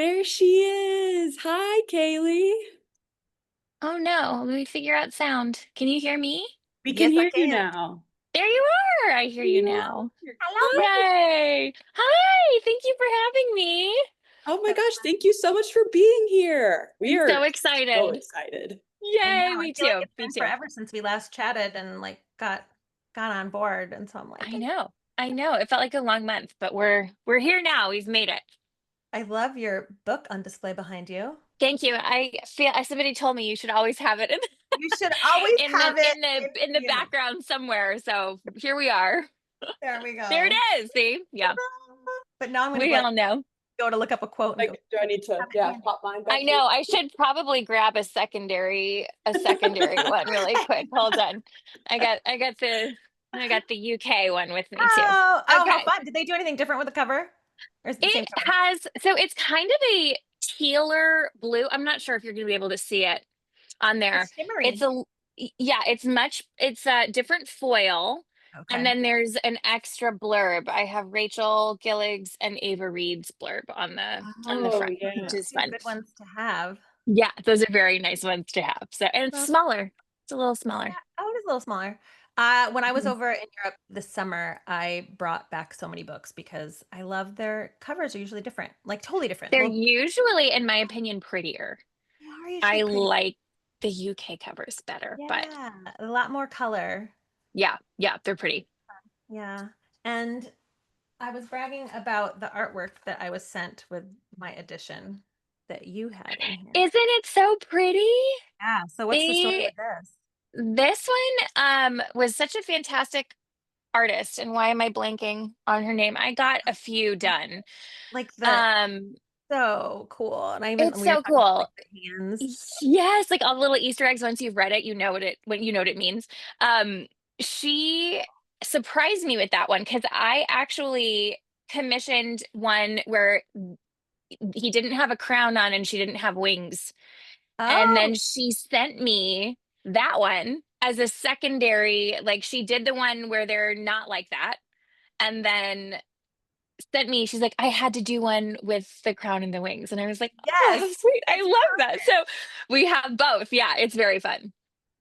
There she is. Hi, Kalie. Oh no, let me figure out sound. Can you hear me? We can Yes, I hear you can. now. There you are. I hear There you you now. are. Hello. Hi. Yay. Hi. Thank you for having me. Oh my So gosh, thank you so much for being here. We I'm so are so excited. excited. I know. Yay, I me feel like too. it's Me been too. forever since we last chatted and like got on board. And so I'm like, I know. I know. It felt like a long month, but we're here now. We've made it. I love your book on display behind you. Thank you. I feel somebody told me you should always have it in You should always in the have it in the in in the you. background somewhere. So here we are. There we There it go. is. See? Yeah. But now I'm gonna We all know. go to look up a quote and go, Like, do I need to, have it handy. pop mine I back here? know. I should probably grab a secondary one really quick. Hold on. I got the UK one with me too. Oh, how Okay. fun. Did they do anything different with the cover? Or is it the same cover? It's kind of a tealer blue. I'm not sure if you're gonna be able to see it on there. It's It's shimmery. a yeah, it's a different foil. And Okay. then there's an extra blurb. I have Rachel Gillig's and Ava Reed's blurb on the Oh, front, which yeah. is These fun. good ones to have. Yeah, those are very nice ones to have. So, and it's Well, smaller. It's a little yeah. smaller. Oh, it is a little smaller. When I was Mhm. over in Europe this summer, I brought back so many books because I love their covers are usually different, like totally different. They're Little, usually, in my opinion, prettier. they are usually I pretty. like the UK covers better, but Yeah, a lot more color. yeah, yeah, they're pretty. Yeah. And I was bragging about the artwork that I was sent with my edition that you had in here. Isn't it so pretty? Yeah. So what's the story They with this? This one was such a fantastic artist, and why am I blanking on her name? I got a few done. Like the Um, so cool. And I even it's we were so talking about like cool. the hands. Yes, like all the little Easter eggs. Once you've read it, you know what it means. She surprised me with that one because I actually commissioned one where he didn't have a crown on and she didn't have wings. And Oh, then she sent me that one as a secondary, like she did the one where they're not like that. And then sent me, she's like, I had to do one with the crown and the wings. And I was like, oh, yes. how sweet. I It's love that. So perfect. we have both. Yeah, it's very fun.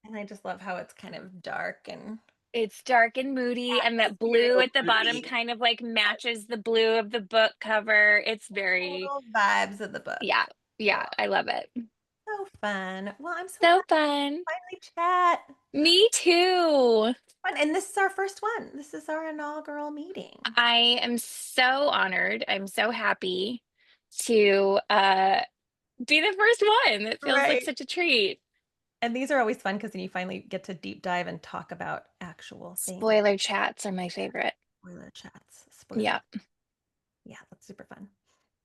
And I just love how it's kind of dark and It's dark and moody, and that blue atmospheric So at the bottom pretty. kind of like yes, matches the blue of the book cover. It's very, total vibes of the book. yeah, yeah, Love. I love it. So fun. Well, I'm so So glad fun. we finally chat. Me too. Fun. And this is our first one. This is our inaugural meeting. I am so honored. I'm so happy to be the first one. It feels like Right. such a treat. And these are always fun because then you finally get to deep dive and talk about actual things. Spoiler chats are my favorite. Spoiler chats. Yeah. Spoiler. Yeah, that's super fun.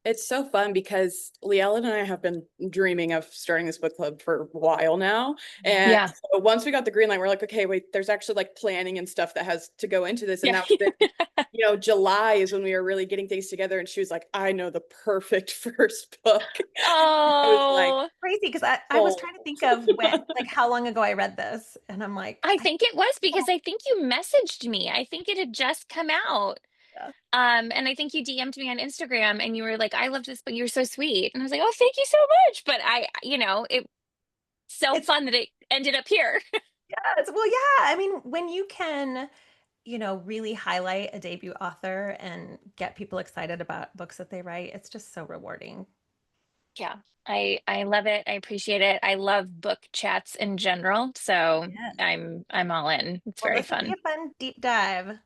It's so fun because Liella and I have been dreaming of starting this book club for a while now. And Yeah. so once we got the green light, we're like, okay, wait, there's actually like planning and stuff that has to go into this. And Yeah. now within, July is when we were really getting things together. And she was like, I know the perfect first book. I was like, Oh, Crazy because I was sold. trying to think of when, like, how long ago I read this. And I'm like, I I think it was don't because I think you messaged me. I think it had just come out. know. And I think you DM'd me on Instagram and you were like, I love this book. You're so sweet. And I was like, oh, thank you so much. But it's so It's fun that it ended up here. yes. Well, yeah. I mean, when you can, really highlight a debut author and get people excited about books that they write, it's just so rewarding. Yeah. I love it. I appreciate it. I love book chats in general. So Yes. I'm all in. It's Well, very this will be fun. a fun deep dive.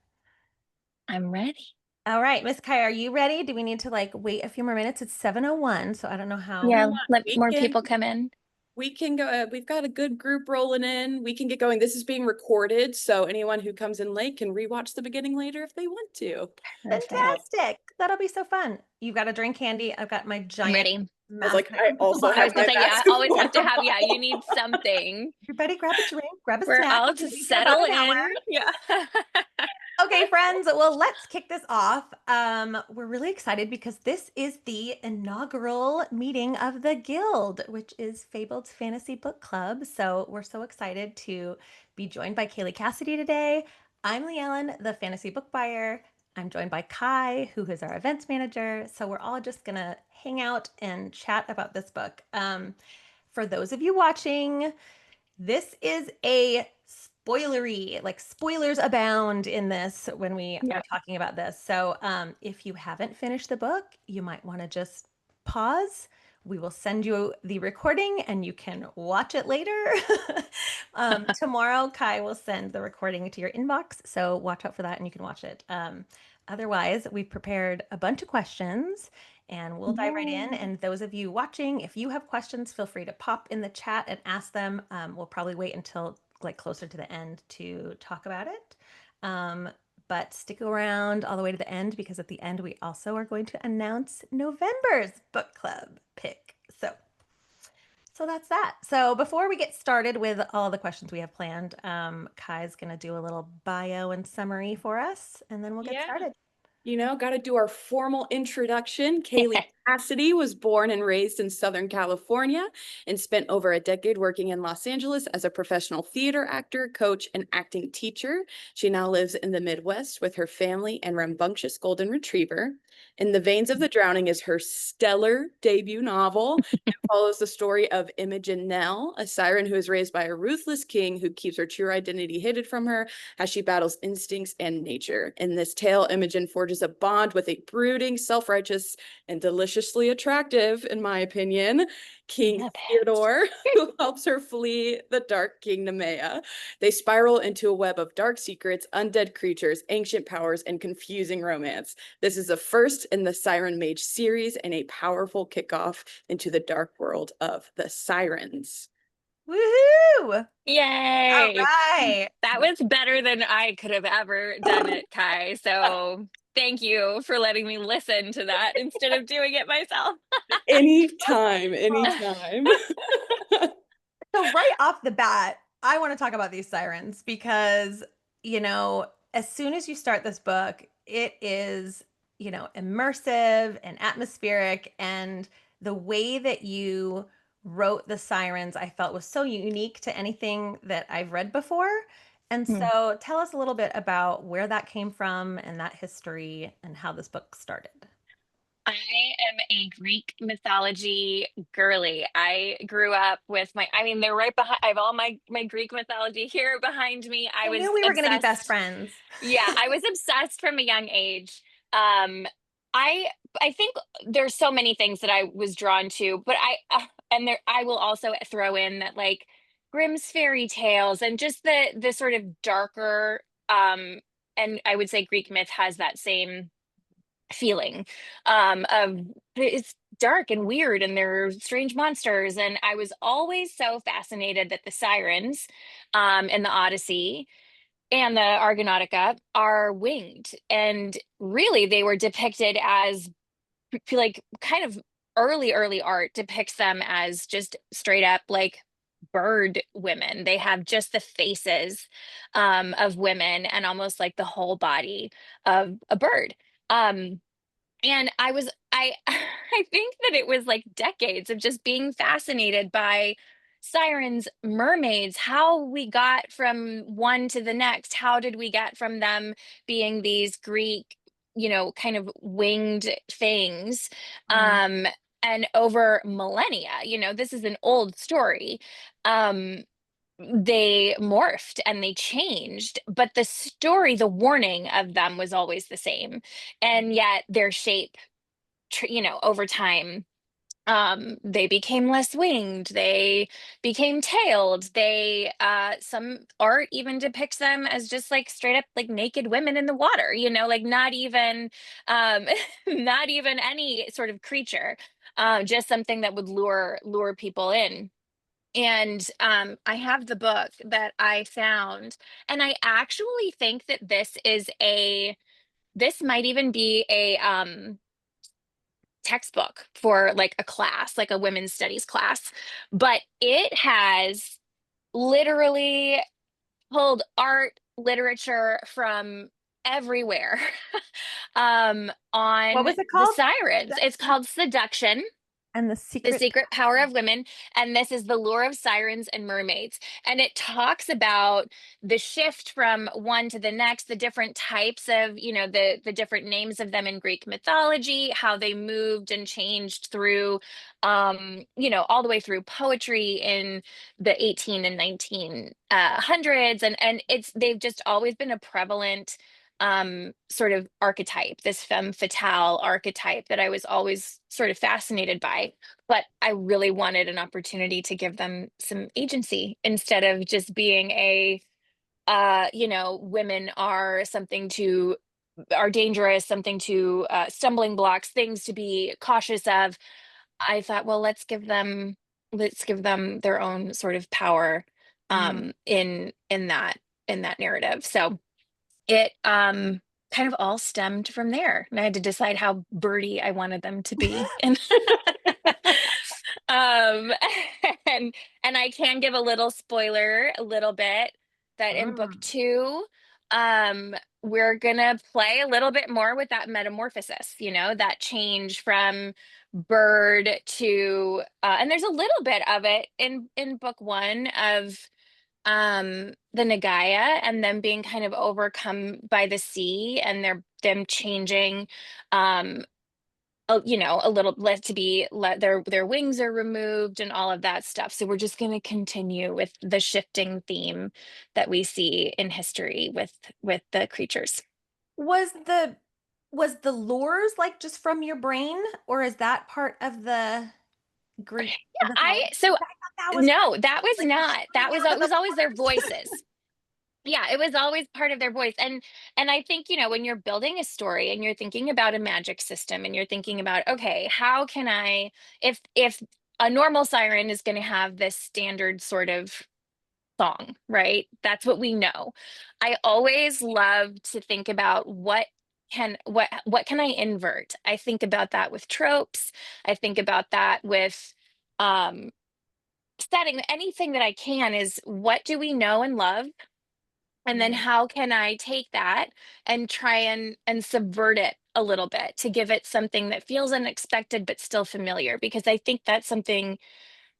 I'm ready. All right, Miss Kai, are you ready? Do we need to like wait a few more minutes? It's 7:01, so I don't know how. Yeah, let We more can people come in. we can go. We've got a good group rolling in. We can get going. This is being recorded, so anyone who comes in late can rewatch the beginning later if they want to. Perfect. Fantastic. That'll be so fun. You've got a drink handy. I've got my I'm giant ready. I was massive. like, I also I have was gonna my say, yeah, massive always have to water have, yeah, you bottle. need something. Everybody grab a drink, grab a We're snack. all We'll to be here about settle an hour. in. Yeah. Okay, friends. Well, let's kick this off. We're really excited because this is the inaugural meeting of the Guild, which is Fabled's Fantasy Book Club. So we're so excited to be joined by Kalie Cassidy today. I'm Lee Ellen, the fantasy book buyer. I'm joined by Kai, who is our events manager. So we're all just going to hang out and chat about this book. For those of you watching, this is a spoilery, like spoilers abound in this when we are talking about this. So if you haven't finished the book, you might want to just pause. We will send you the recording and you can watch it later. Tomorrow, Kai will send the recording to your inbox. So watch out for that and you can watch it. Otherwise, we've prepared a bunch of questions and we'll dive right in. And those of you watching, if you have questions, feel free to pop in the chat and ask them. We'll probably wait until like closer to the end to talk about it. But stick around all the way to the end because at the end we also are going to announce November's book club pick. So that's that. So before we get started with all the questions we have planned, Kai's going to do a little bio and summary for us, and then we'll get started. You know, got to do our formal introduction. Kalie Cassidy was born and raised in Southern California and spent over a decade working in Los Angeles as a professional theater actor, coach, and acting teacher. She now lives in the Midwest with her family and rambunctious golden retriever. In the Veins of the Drowning is her stellar debut novel. It follows the story of Imogen Nel, a siren who is raised by a ruthless king who keeps her true identity hidden from her as she battles instincts and nature. In this tale, Imogen forges a bond with a brooding, self-righteous, and deliciously attractive, in my opinion, King Theodore, who helps her flee the Dark King Nemea. They spiral into a web of dark secrets, undead creatures, ancient powers, and confusing romance. This is the first in the Siren Mage series and a powerful kickoff into the dark world of the Sirens. Woohoo! Yay! All right. That was better than I could have ever done it, Kai. So thank you for letting me listen to that instead of doing it myself. Anytime. So right off the bat, I want to talk about these sirens because, you know, as soon as you start this book, it is, you know, immersive and atmospheric. And the way that you wrote the sirens, I felt was so unique to anything that I've read before. And so tell us a little bit about where that came from and that history and how this book started. I am a Greek mythology girly. I grew up with they're right behind. I have all my Greek mythology here behind me. I was knew we were going to be best obsessed. friends. Yeah, I was obsessed from a young age. Um, I I think there's so many things that I was drawn to, but I will also throw in that like Grimm's fairy tales and just the sort of darker and I would say Greek myth has that same feeling of it's dark and weird and there are strange monsters, and I was always so fascinated that the Sirens in the Odyssey and the Argonautica are winged, and really they were depicted as like kind of early art depicts them as just straight up like bird women. They have just the faces of women and almost like the whole body of a bird. And I think that it was like decades of just being fascinated by sirens, mermaids, how we got from one to the next. How did we get from them being these Greek, you know, kind of winged things? And over millennia, you know, this is an old story. They morphed and they changed, but the story, the warning of them was always the same. And yet their shape, you know, over time, they became less winged, they became tailed, they some art even depicts them as just like straight up like naked women in the water, you know, like not even not even any sort of creature, just something that would lure people in. And I have the book that I found, and I actually think that this might even be a textbook for like a class, like a women's studies class, but it has literally pulled art, literature from everywhere What on was it the called? Sirens. It's called Seduction. And the The secret. Secret Power of Women, and this is the lore of sirens and mermaids. And it talks about the shift from one to the next, the different types of, you know, the different names of them in Greek mythology, how they moved and changed through, you know, all the way through poetry in the 18 and 19 hundreds, and they've just always been a prevalent sort of archetype, this femme fatale archetype that I was always sort of fascinated by, but I really wanted an opportunity to give them some agency instead of just being a you know, women are something to are dangerous, something to stumbling blocks, things to be cautious of. I thought, well, let's give them their own sort of power in that narrative. So it kind of all stemmed from there, and I had to decide how birdy I wanted them to be. And um and I can give a little spoiler a little bit that in book 2 we're gonna play a little bit more with that metamorphosis, you know, that change from bird to and there's a little bit of it in book 1 of the Nagaya and them being kind of overcome by the sea, and them changing you know, a little let to be let their wings are removed and all of that stuff. So we're just going to continue with the shifting theme that we see in history with the creatures. Was the lures like just from your brain, or is that part of the Greek I mythology? so I thought that was no, that was like not. That was out it of the was always their forest. voices. Yeah, it was always part of their voice. And I think, you know, when you're building a story and you're thinking about a magic system and you're thinking about, okay, how can I, if a normal siren is going to have this standard sort of song, right? That's what we know. I always love to think about what can I invert? I think about that with tropes. I think about that with um setting anything that I can is what do we know and love, and then how can I take that and try and subvert it a little bit to give it something that feels unexpected but still familiar, because I think that's something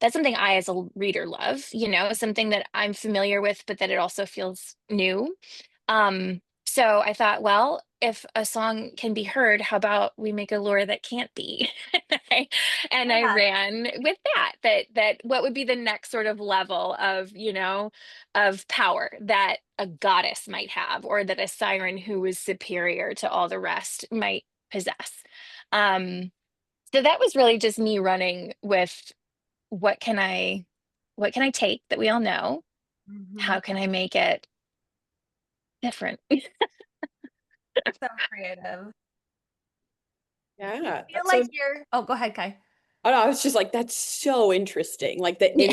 I as a reader love, you know, something that I'm familiar with but that it also feels new. So I thought, well, if a song can be heard, how about we make a lure that can't be? I- and I Yeah. ran with that what would be the next sort of level of, you know, of power that a goddess might have, or that a siren who is superior to all the rest might possess. Um, so that was really just me running with what can I what can I take that we all know? How can I make it different? So creative. Yeah, I feel that's so. like you're. Oh, go ahead, Kai. I know, I was just like, that's so interesting. Like the Yeah.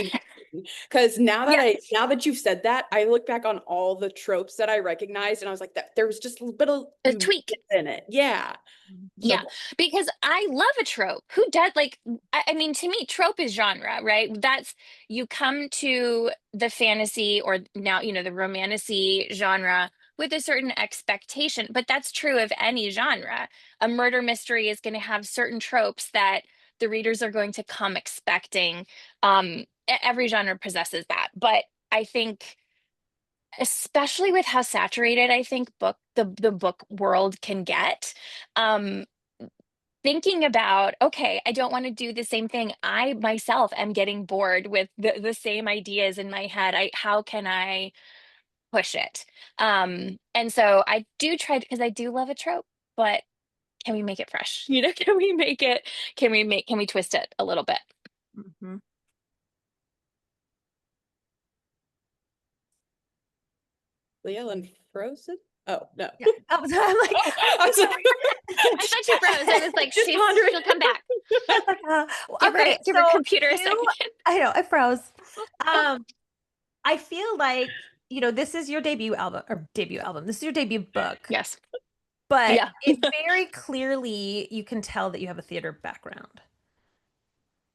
in, because Yeah. now that you've said that, I look back on all the tropes that I recognized, and I was like, that there was just a little bit of A tweak. in it. Yeah. So Yeah, cool. because I love a trope. Who does like I mean, to me, trope is genre, right? That's you come to the fantasy, or now, you know, the romantasy genre with a certain expectation, but that's true of any genre. A murder mystery is going to have certain tropes that the readers are going to come expecting. Every genre possesses that, but I think especially with how saturated I think the book world can get, um thinking about, okay, I don't want to do the same thing. I myself am getting bored with the same ideas in my head. How can I push it? And so I do try, because I do love a trope, but can we make it fresh? You know, can we make it, can we twist it a little bit? Mhm. Leah and Frozen? Oh, no. Yeah. I'm like, I was like, I thought you froze. I was like, just pondering. she'll come back. like, okay, Give her so computer a second. I know I froze. I feel like, this is your debut album or debut album. This is your debut book, Yes. but Yeah. it very clearly you can tell that you have a theater background.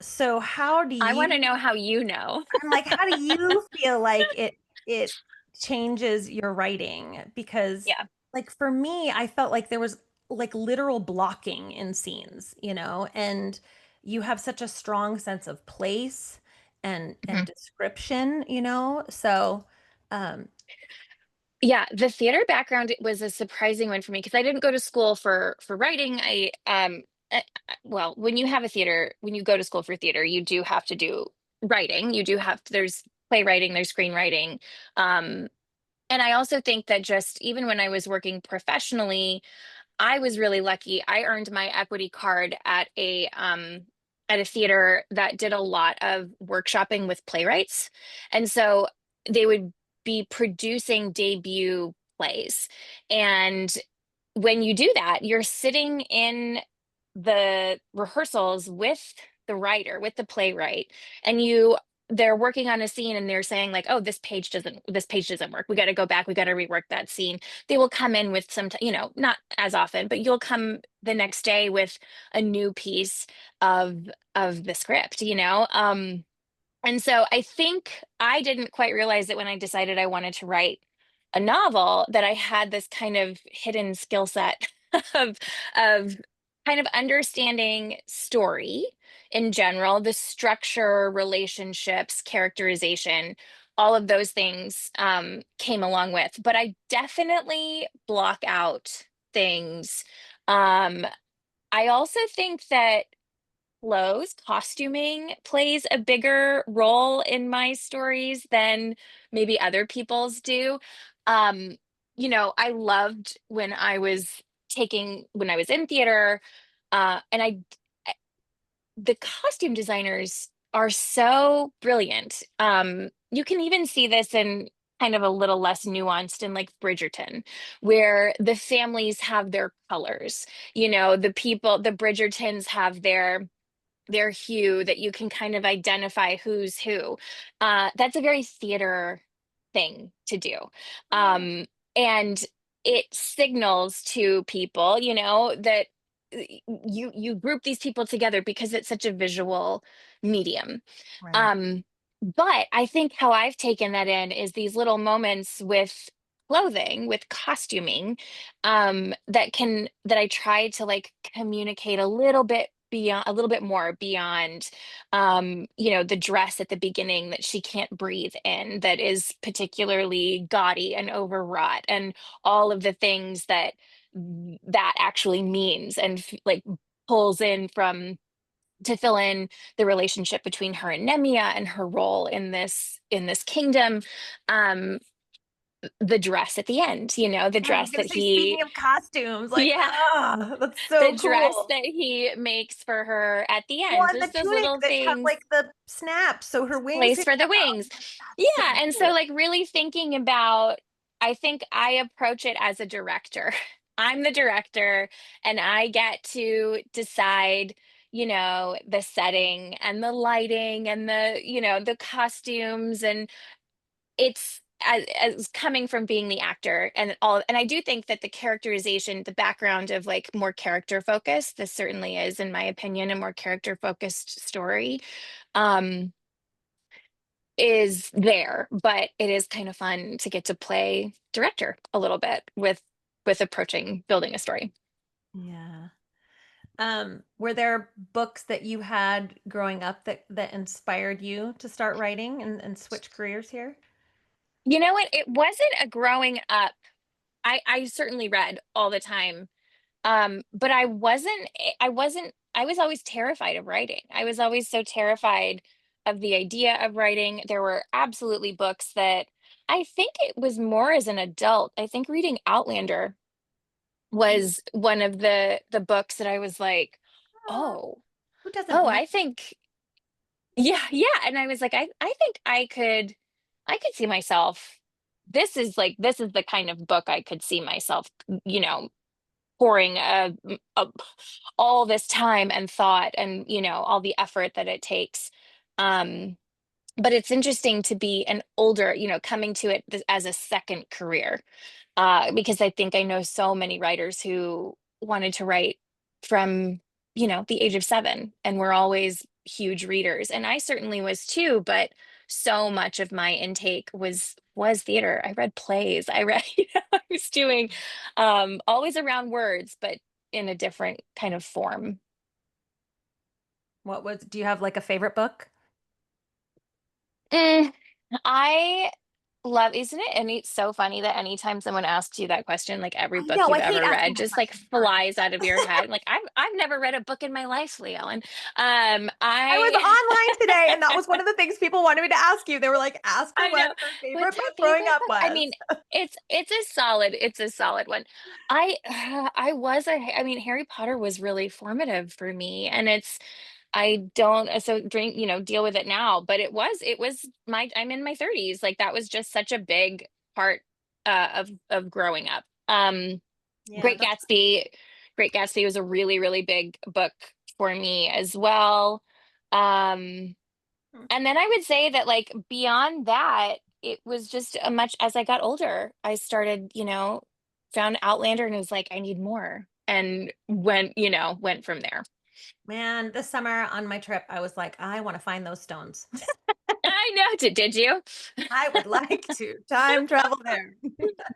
So how do I you, want to know how you know. I'm like, how do you feel like it changes your writing? Because Yeah. like for me, I felt like there was like literal blocking in scenes, and you have such a strong sense of place and Mhm. description, you know? So, um, Yeah, the theater background was a surprising one for me because I didn't go to school for writing. Well, when you have a theater, when you go to school for theater, you do have to do writing. You do have there's playwriting, there's screenwriting. Um, and I also think that just even when I was working professionally, I was really lucky. I earned my equity card at a theater that did a lot of workshopping with playwrights. And so they would be producing debut plays. And when you do that, you're sitting in the rehearsals with the writer, with the playwright, and they're working on a scene and they're saying like, oh, this page doesn't work. We got to go back. We got to rework that scene. They will come in with not as often, but you'll come the next day with a new piece of the script, and so I think I didn't quite realize that when I decided I wanted to write a novel, that I had this kind of hidden skill set of of kind of understanding story in general, the structure, relationships, characterization, all of those things came along with. But I definitely block out things. Um, I also think that clothes, costuming plays a bigger role in my stories than maybe other people's do. Um, I loved when I was in theater, and the costume designers are so brilliant. You can even see this in kind of a little less nuanced in like Bridgerton, where the families have their colors. The Bridgertons have their hue that you can kind of identify who's who. That's a very theater thing to do. yeah, And it signals to people, that you group these people together because it's such a visual medium. right. Um, but I think how I've taken that in is these little moments with clothing, with costuming, that I try to like communicate a little bit more beyond, the dress at the beginning that she can't breathe in, that is particularly gaudy and overwrought, and all of the things that actually means, and like pulls in from to fill in the relationship between her and Nemia and her role in this kingdom. um the dress at the end, the Yeah, I was dress gonna that say, speaking he of costumes, like, yeah, that's the so dress cool. that he makes for her at the Well, end, and the just those tunic little that have things. like the snaps so her wings Place hang for the out. wings. That's so Yeah, and so cool. like really thinking about, I think I approach it as a director. I'm the director and I get to decide, the setting and the lighting and the costumes, and it's as coming from being the actor and all. And I do think that the characterization, the background of like more character focused, this certainly is, in my opinion, a more character focused story. Um, is there, but it is kind of fun to get to play director a little bit with approaching building a story. Yeah. Were there books that you had growing up that inspired you to start writing and switch careers here? You know what? It wasn't a growing up. I certainly read all the time. But I was always terrified of writing. I was always so terrified of the idea of writing. There were absolutely books that I think it was more as an adult. I think reading Outlander was one of the books that I was like, Oh, oh, who doesn't oh, love? I think, yeah, yeah. And I was like, I think I could see myself. This is the kind of book I could see myself, you know, pouring all this time and thought, and all the effort that it takes. Um, but it's interesting to be an older, coming to it as a second career, because I think I know so many writers who wanted to write from, the age of 7, and were always huge readers. And I certainly was too, but so much of my intake was theater. I read plays. I read, I was doing always around words, but in a different kind of form. Do you have like a favorite book? Mm, I love, isn't it? And it's so funny that anytime someone asks you that question, like every I book know, you've I hate ever asking read that just like question. Sorry. flies out of your head. Like I've never read a book in my life, Lee Ellen. I was I online today, and that was one of the things people wanted me to ask you. They were like, ask her I know. what her What's favorite her book growing favorite up book? I was. mean, it's a solid one. I I was a I mean, Harry Potter was really formative for me, and I don't so drink, deal with it now, but it was my I'm in my 30s. Like that was just such a big part of growing up. Yeah, Great that's Gatsby, Great Gatsby was a really, really big book for me as well. Um and then I would say that like beyond that, it was just a much as I got older, I started, found Outlander and it was like, I need more. And went from there. man. This summer on my trip, I was like, I want to find those stones. I know. Did you? I would like to time travel there.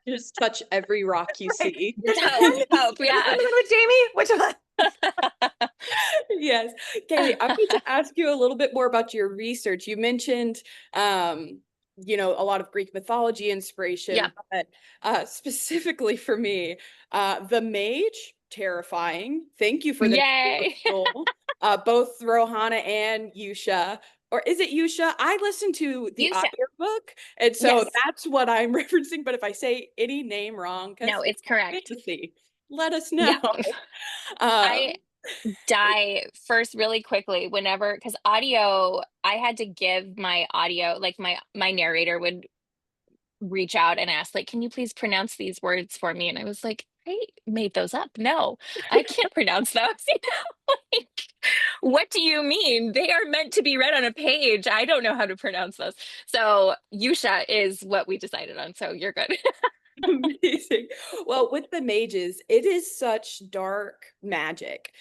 Just touch every rock you Right. see. Just Which hope, one? hope, Is this yeah. the one with Jamie? Which one? Yes. Kalie, I want to ask you a little bit more about your research. You mentioned, a lot of Greek mythology Yeah. inspiration, but specifically for me, the mage, terrifying. Thank you for the name of Yay. soul. Both Rohana and Yusha. Or is it Yusha? I listened to the You should. audiobook, and so Yes. that's what I'm referencing. But if I say any name wrong, because No, it's it's correct. fantasy, let us Yeah. know. I Um, die first really quickly whenever because audio, I had to give my audio, like my narrator would reach out and ask, like, can you please pronounce these words for me? And I was like, I made those up. No, I can't pronounce those. Like, what do you mean? They are meant to be read on a page. I don't know how to pronounce those. So Yusha is what we decided on. So you're good. Amazing. Well, with the mages, it is such dark magic.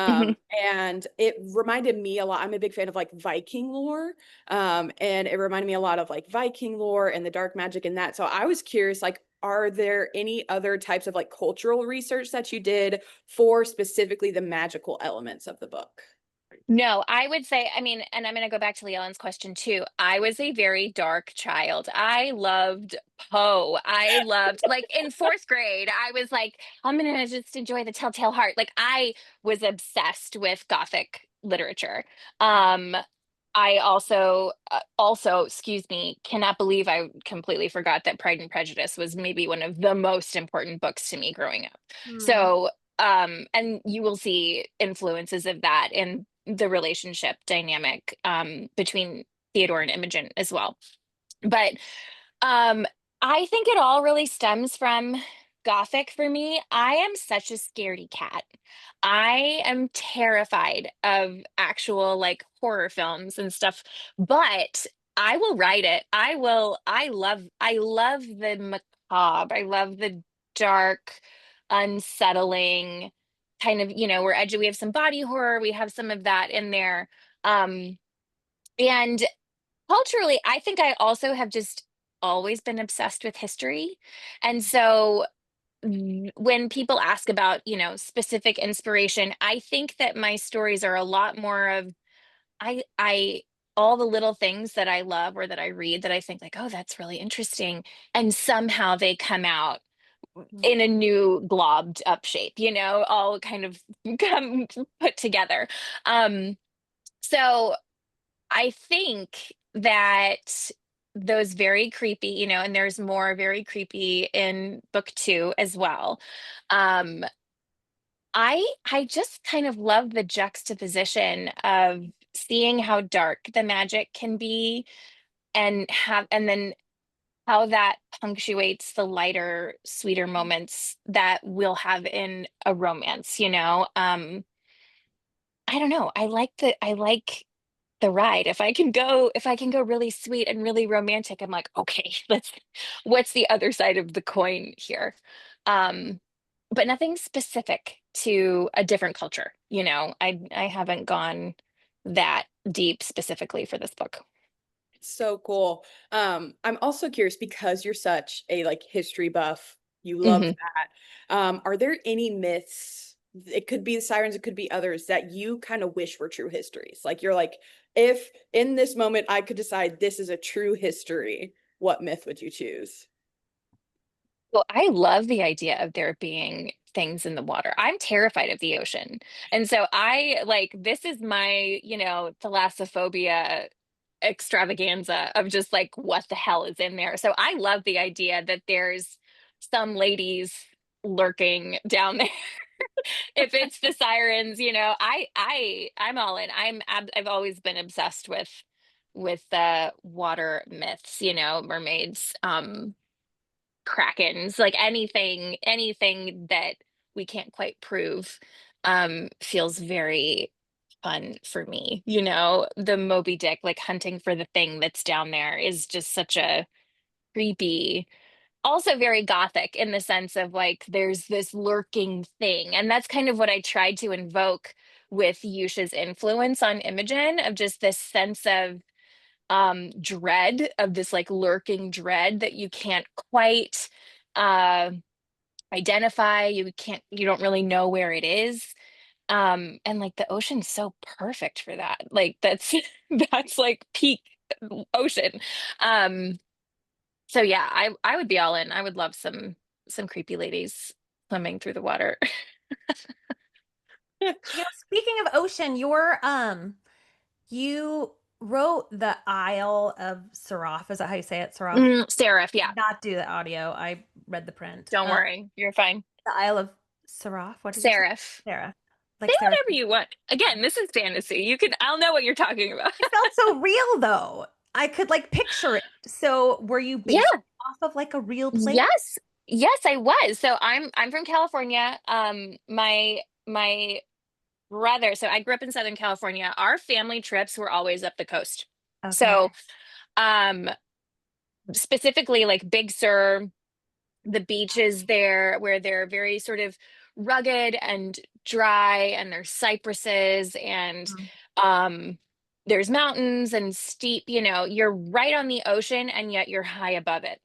Mhm. And it reminded me a lot. I'm a big fan of like Viking lore. And it reminded me a lot of like Viking lore and the dark magic and that. So I was curious, like, are there any other types of like cultural research that you did for specifically the magical elements of the book? No, I would say, I mean, and I'm going to go back to Leellen's question too. I was a very dark child. I loved Poe. I loved, like in fourth grade, I was like, I'm going to just enjoy the Telltale Heart. Like I was obsessed with Gothic literature. Um, I excuse me, cannot believe I completely forgot that Pride and Prejudice was maybe one of the most important books to me growing up. Hmm. So, and you will see influences of that in the relationship dynamic between Theodore and Imogen as well. But um, I think it all really stems from Gothic for me. I am such a scaredy cat. I am terrified of actual like horror films and stuff, but I will write it. I love the macabre. I love the dark, unsettling kind of, we're edgy. We have some body horror, we have some of that in there. Um, and culturally, I think I also have just always been obsessed with history. And so when people ask about, specific inspiration, I think that my stories are a lot more of I all the little things that I love or that I read that I think like, oh, that's really interesting. And somehow they come out in a new globbed up shape, all kind of come put together. Um, so I think that those very creepy, and there's more very creepy in book two as well. Um, I just kind of love the juxtaposition of seeing how dark the magic can be and then how that punctuates the lighter, sweeter moments that we'll have in a romance. I don't know. I like the ride. If I can go really sweet and really romantic, I'm like, okay, what's the other side of the coin here? Um, but nothing specific to a different culture, I haven't gone that deep specifically for this book. So cool. I'm also curious because you're such a like history buff, you love Mhm. that. Are there any myths it could be the Sirens, it could be others that you kind of wish were true histories? Like you're like, if in this moment I could decide this is a true history, what myth would you choose? Well, I love the idea of there being things in the water. I'm terrified of the ocean. And so I like this is my, thalassophobia extravaganza of just like what the hell is in there. So I love the idea that there's some ladies lurking down there. If it's the Sirens, I'm all in. I've always been obsessed with water myths, mermaids, krakens, like anything that we can't quite prove feels very fun for me. The Moby Dick, like hunting for the thing that's down there is just such a creepy, also very gothic in the sense of like there's this lurking thing. And that's kind of what I tried to invoke with Yusha's influence on Imogen, of just this sense of dread, of this like lurking dread that you can't quite uh identify. You don't really know where it is. And like the ocean's so perfect for that. Like that's that's like peak ocean. um so yeah, I would be all in. I would love some creepy ladies swimming through the water. Speaking of ocean, you wrote the Isle of Seraph. Is that how you say it? Seraph? Seraph, yeah. Did not do the audio. I read the print. Don't worry, you're fine. The Isle of Seraph. What did you say? Seraph. Sarah. Say Like Sarah. whatever you want. Again, this is fantasy. I'll know what you're talking about. It felt so real though. I could like picture it. So were you Yeah. based off of like a real place? Yes. Yes, I was. So I'm from California. My brother, so I grew up in Southern California. Our family trips were always up the coast. Okay. So um specifically like Big Sur, the beaches there where they're very sort of rugged and dry, and there's cypresses, and Mhm. um there's mountains and steep, you're right on the ocean and yet you're high above it.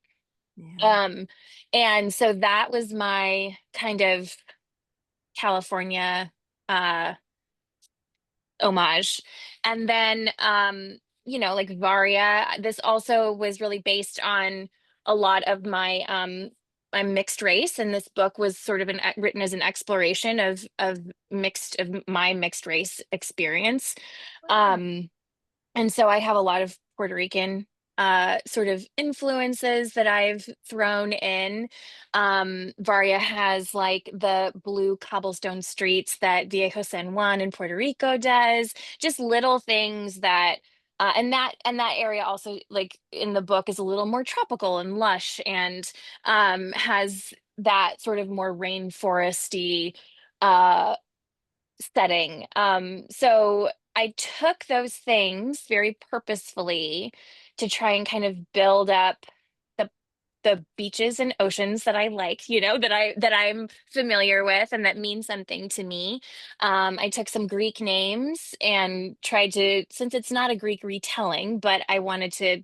Yeah. um and so that was my kind of California uh homage. And then like Varia, this also was really based on a lot of my I'm mixed race, and this book was sort of written as an exploration of my mixed race experience. Wow. um and so I have a lot of Puerto Rican sort of influences that I've thrown in. Varia has like the blue cobblestone streets that Viejo San Juan in Puerto Rico does, just little things that and that area also, like in the book, is a little more tropical and lush, and has that sort of more rainforesty uh setting. So I took those things very purposefully to try and kind of build up the the beaches and oceans that I like, that I'm familiar with and that mean something to me. I took some Greek names and tried to, since it's not a Greek retelling, but I wanted to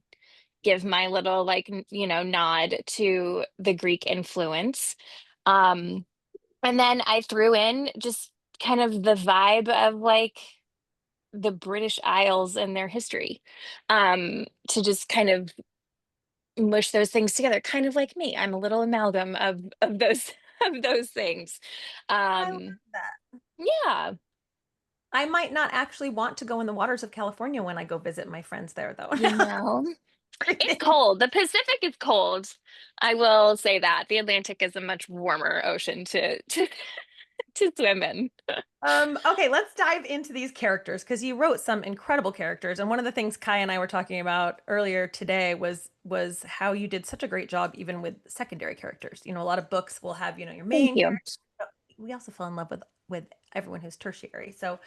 give my little like nod to the Greek influence. Um, and then I threw in just kind of the vibe of like the British Isles and their history, to just kind of mush those things together, kind of like me. I'm a little amalgam of those of those things. I love Um, that. yeah, I might not actually want to go in the waters of California when I go visit my friends there, though. you know, it's cold. The Pacific is cold. I will say that. The Atlantic is a much warmer ocean to swim in. Okay, let's dive into these characters because you wrote some incredible characters. And one of the things Kai and I were talking about earlier today was how you did such a great job even with secondary characters. A lot of books will have, your Thank main you. character. But we also fell in love with everyone who's tertiary. So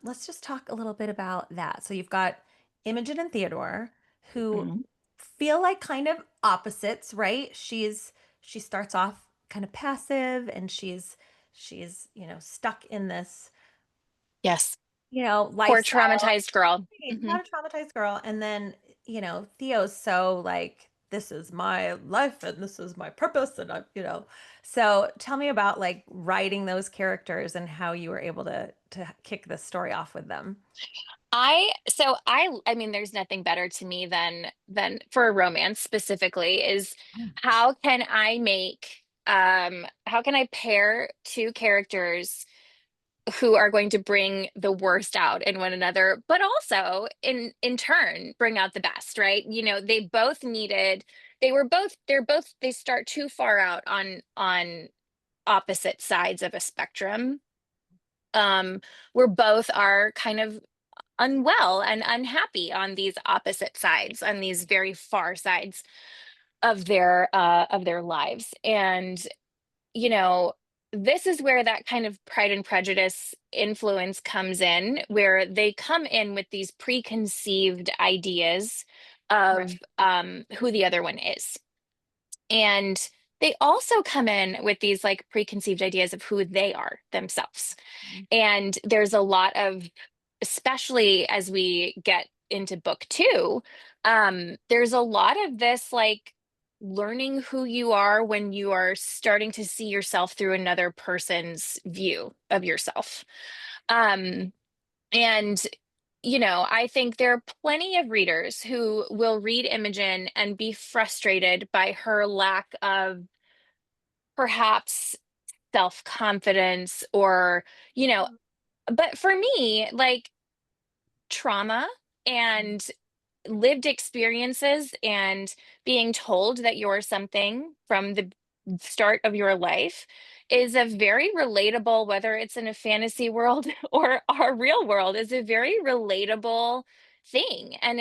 let's just talk a little bit about that. So you've got Imogen and Theodore, who Mhm. feel like kind of opposites, right? She starts off kind of passive, and she's stuck in this Yes. Poor lifestyle. traumatized girl. Right, Hmm. not a traumatized girl. And then Theo's so like this is my life and this is my purpose, and so tell me about like writing those characters and how you were able to kick the story off with them. I mean, there's nothing better to me than for a romance specifically is how can I pair two characters who are going to bring the worst out in one another, but also in turn bring out the best, right? They start too far out on opposite sides of a spectrum. Where both are kind of unwell and unhappy on these opposite sides, on these very far sides of their lives. And you know, this is where that kind of Pride and Prejudice influence comes in, where they come in with these preconceived ideas Right. of who the other one is. And they also come in with these like preconceived ideas of who they are themselves. And there's a lot of, especially as we get into book two, there's a lot of this like learning who you are when you are starting to see yourself through another person's view of yourself. Um, and I think there are plenty of readers who will read Imogen and be frustrated by her lack of perhaps self-confidence or, you know, but for me, like trauma and lived experiences and being told that you're something from the start of your life is a very relatable, whether it's in a fantasy world or our real world, is a very relatable thing. And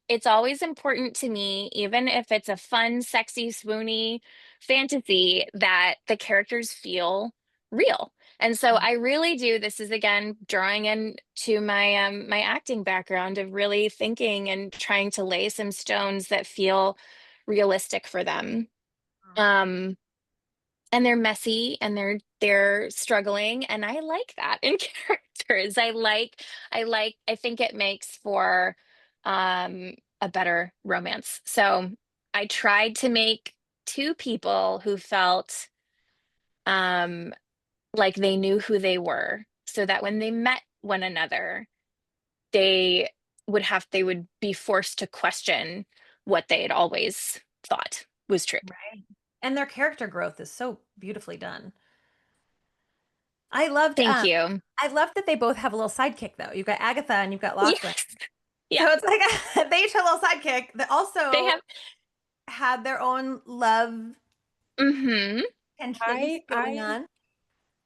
it's always important to me, even if it's a fun, sexy, swoony fantasy, that the characters feel real. And so I really do. This is again drawing into my acting background of really thinking and trying to lay some stones that feel realistic for them. Um, and they're messy and they're struggling, and I like that in characters. I think it makes for a better romance. So I tried to make two people who felt um like they knew who they were, so that when they met one another, they they would be forced to question what they had always thought was true. Right. And their character growth is so beautifully done. I loved Thank you. I loved that they both have a little sidekick though. You've got Agatha and you've got Lachlan. Yes. So Yeah. it's like they each have a little sidekick that They also have. had their own love Hmm. tensions I going I on.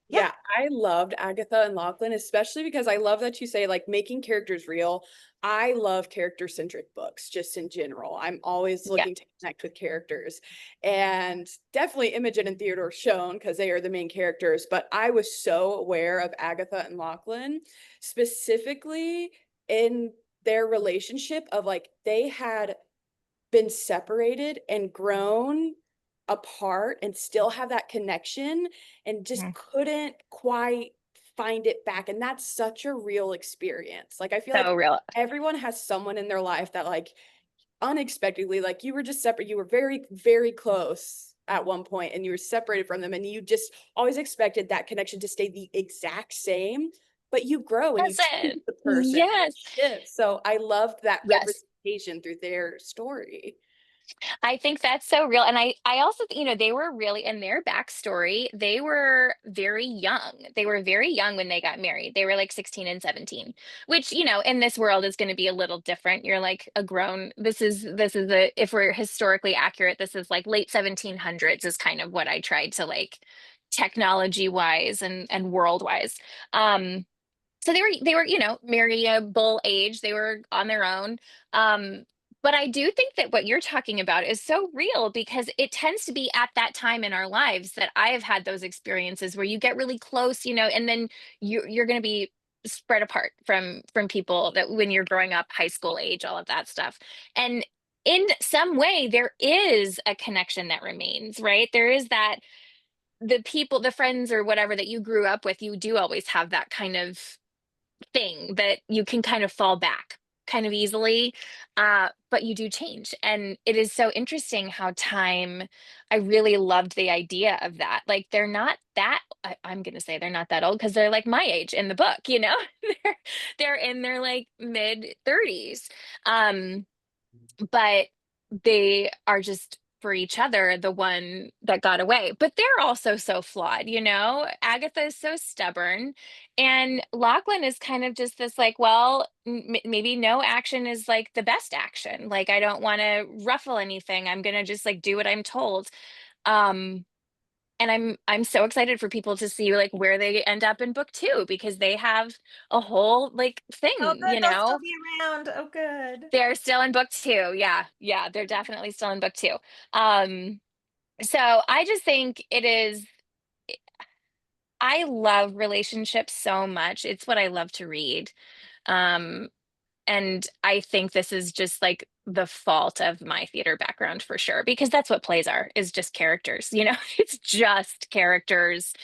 Yeah. Yeah, I loved Agatha and Lachlan, especially because I love that you say like making characters real. I love character-centric books just in general. I'm always Yeah. looking to connect with characters. And definitely Imogen and Theodore shown because they are the main characters, but I was so aware of Agatha and Lachlan, specifically in their relationship of like they had been separated and grown apart and still have that connection and just Mhm. couldn't quite find it back. And that's such a real experience. Like I feel like So real. everyone has someone in their life that like unexpectedly, like you were just separate, you were very, very close at one point and you were separated from them and you just always expected that connection to stay the exact same, but you grow and you change Listen. the person and Yes. it shifts. So I loved that Yes. representation through their story. I think that's so real. And I also, they were really in their backstory, they were very young. They were very young when they got married. They were like 16 and 17, which, in this world is going to be a little different. You're like a grown, if we're historically accurate, this is like late 1700s is kind of what I tried to like technology wise and world wise. Um, so they were marriable age, they were on their own. um but I do think that what you're talking about is so real, because it tends to be at that time in our lives that I have had those experiences where you get really close, and then you're going to be spread apart from people that when you're growing up, high school age, all of that stuff. And in some way there is a connection that remains, right? There is that, the people, the friends or whatever that you grew up with, you do always have that kind of thing that you can kind of fall back kind of easily, but you do change. And it is so interesting how time, I really loved the idea of that. Like they're not that, I'm going to say they're not that old because they're like my age in the book, you know, they're in their like mid 30s. But they are just for each other the one that got away, but they're also so flawed, you know. Agatha is so stubborn, and Lachlan is kind of just this like, well, maybe no action is like the best action, like I don't want to ruffle anything, I'm gonna just like do what I'm told. um and I'm so excited for people to see like where they end up in book two, because they have a whole like Oh, thing, good. you They'll still know. be around. Oh, good. They're still in book two. Yeah. Yeah. They're definitely still in book two. Um, so I just think it is, I love relationships so much. It's what I love to read. Um, and I think this is just like the fault of my theater background for sure, because that's what plays are, is just characters, you know, it's just characters.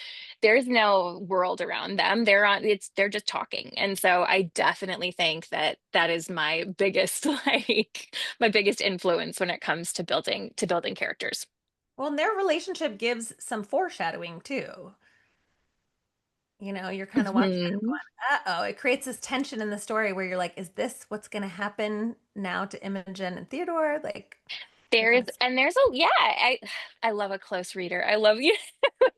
There's no world around them. They're just talking. And so I definitely think that that is my biggest like my biggest influence when it comes to building characters. Well, and their relationship gives some foreshadowing too. You know, you're kind of watching it Mhm. going, uh-oh. It creates this tension in the story where you're like, is this what's going to happen now to Imogen and Theodore? Like, you're kind of, There's a, yeah, I love a close reader. I love you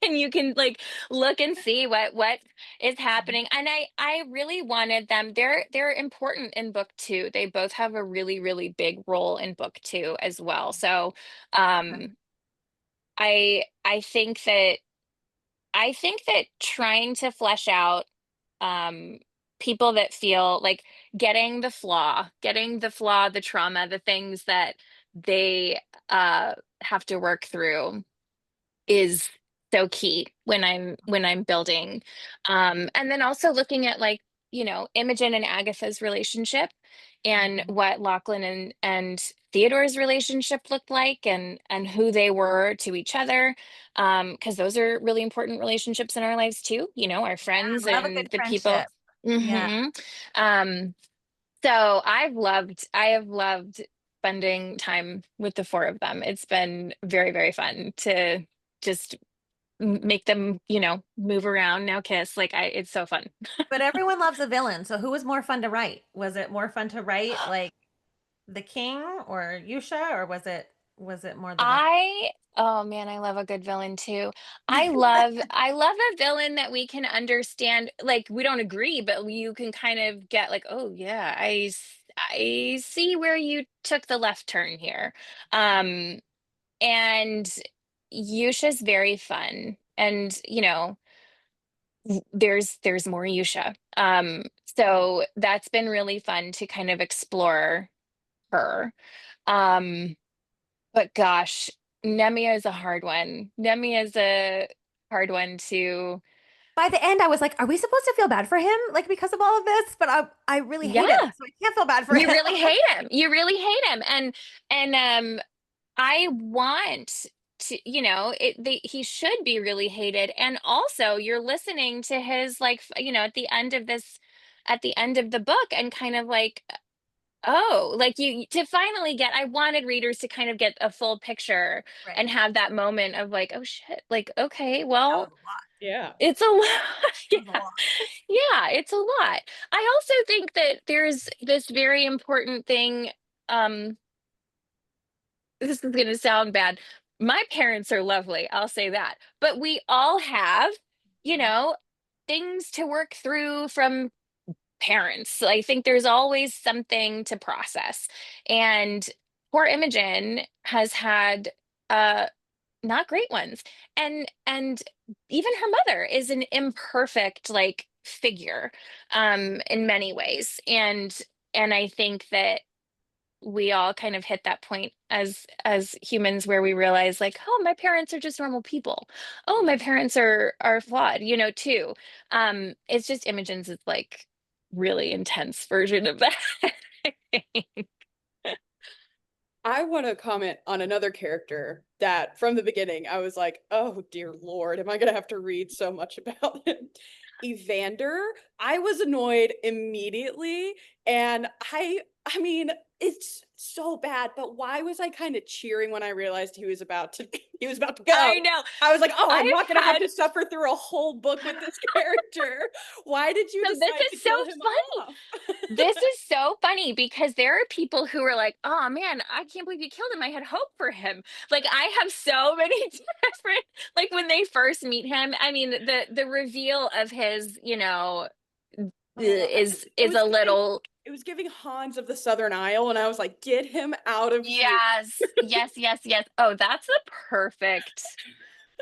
and you can like look and see what is happening. And I really wanted them. They're important in book two. They both have a really really big role in book two as well. So um I think that trying to flesh out um people that feel like getting the trauma, the things that they have to work through is so key when I'm building. And then also looking at like, you know, Imogen and Agatha's relationship and what Lachlan and Theodore's relationship looked like, and who they were to each other. Because those are really important relationships in our lives too, you know, our friends I love a good and the people. friendship. Yeah. Hmm. Um, so I have loved spending time with the four of them. It's been very, very fun to just make them, you know, move around, now kiss. Like it's so fun. But everyone loves a villain. So who was more fun to write? Was it more fun to write like the king or Yusha, or was it more the villain? Oh man, I love a good villain too. I love a villain that we can understand. Like we don't agree, but you can kind of get like, oh yeah, I see where you took the left turn here. Um, and Yusha's very fun. And you know, there's more Yusha. So that's been really fun to kind of explore her. Um, but gosh, Nemia is a hard one. Nemia is a hard one to, By the end, I was like, are we supposed to feel bad for him? Like because of all of this? But I really yeah, hate him. So I can't feel bad for you him. really hate him. You really hate him. And I want to, you know, he should be really hated. And also you're listening to his like, you know, at the end of the book and kind of like, oh, like you to finally get, I wanted readers to kind of get a full picture and Right. have that moment of like, oh shit, like, okay, That well, was a lot. Yeah. it's a lot. That was a Yeah. lot. Yeah, it's a lot. I also think that there's this very important thing. Um, this is gonna sound bad. My parents are lovely, I'll say that. But we all have, you know, things to work through from parents. I think there's always something to process. And poor Imogen has had uh not great ones. And even her mother is an imperfect like figure in many ways. And I think that we all kind of hit that point as humans where we realize like, oh, my parents are just normal people. Oh, my parents are flawed, you know, too. It's just Imogen's is like really intense version of that. I want to comment on another character that from the beginning I was like, oh dear Lord, am I gonna have to read so much about him? Evander, I was annoyed immediately. And I mean, it's so bad, but why was I kind of cheering when I realized he was about to go? I know. I was like, oh, I'm not gonna have had to suffer through a whole book with this character. Why did you so this decide to is so kill him funny. off? This is so funny because there are people who are like, "Oh man, I can't believe you killed him. I had hope for him." Like I have so many different like when they first meet him, I mean the reveal of his, you know, is a little It was giving Hans of the Southern Isle, and I was like, get him out of here. yes, yes, yes, yes. Oh, that's the perfect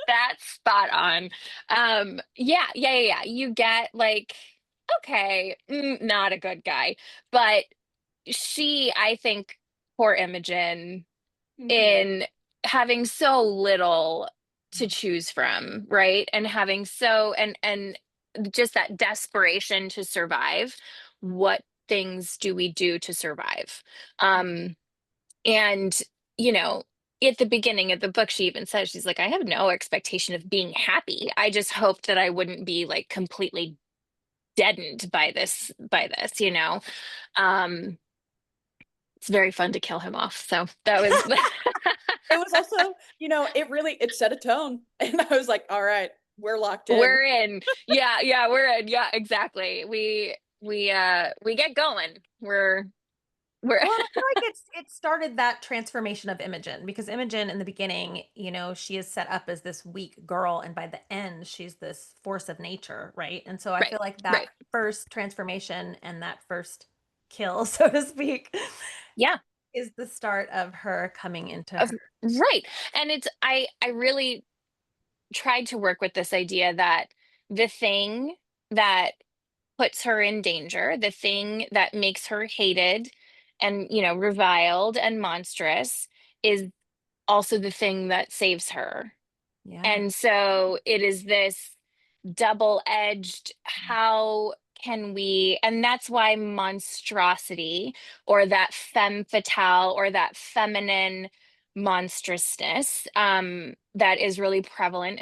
that's spot on. Yeah, yeah, yeah, yeah. You get like, okay, not a good guy. But she, I think, poor Imogen, Mhm. in having so little to choose from, right? And having so and just that desperation to survive. What things do we do to survive? Um, and, you know, at the beginning of the book, she even says, she's like, I have no expectation of being happy. I just hoped that I wouldn't be like completely deadened by this, you know. Um, it's very fun to kill him off. So that was It was also, it set a tone. And I was like, all right, we're locked in. we're in. Yeah, yeah, we're in. Yeah, exactly. We get going. We're Well, I feel like it started that transformation of Imogen because Imogen in the beginning, she is set up as this weak girl, and by the end, she's this force of nature, right? And so I right, feel like that right. first transformation and that first kill, so to speak, Yeah. is the start of her coming into Of, her. right. And it's I really tried to work with this idea that the thing that puts her in danger, the thing that makes her hated and, you know, reviled and monstrous is also the thing that saves her. Yeah. And so it is this double-edged, how can we, and that's why monstrosity or that femme fatale or that feminine monstrousness that is really prevalent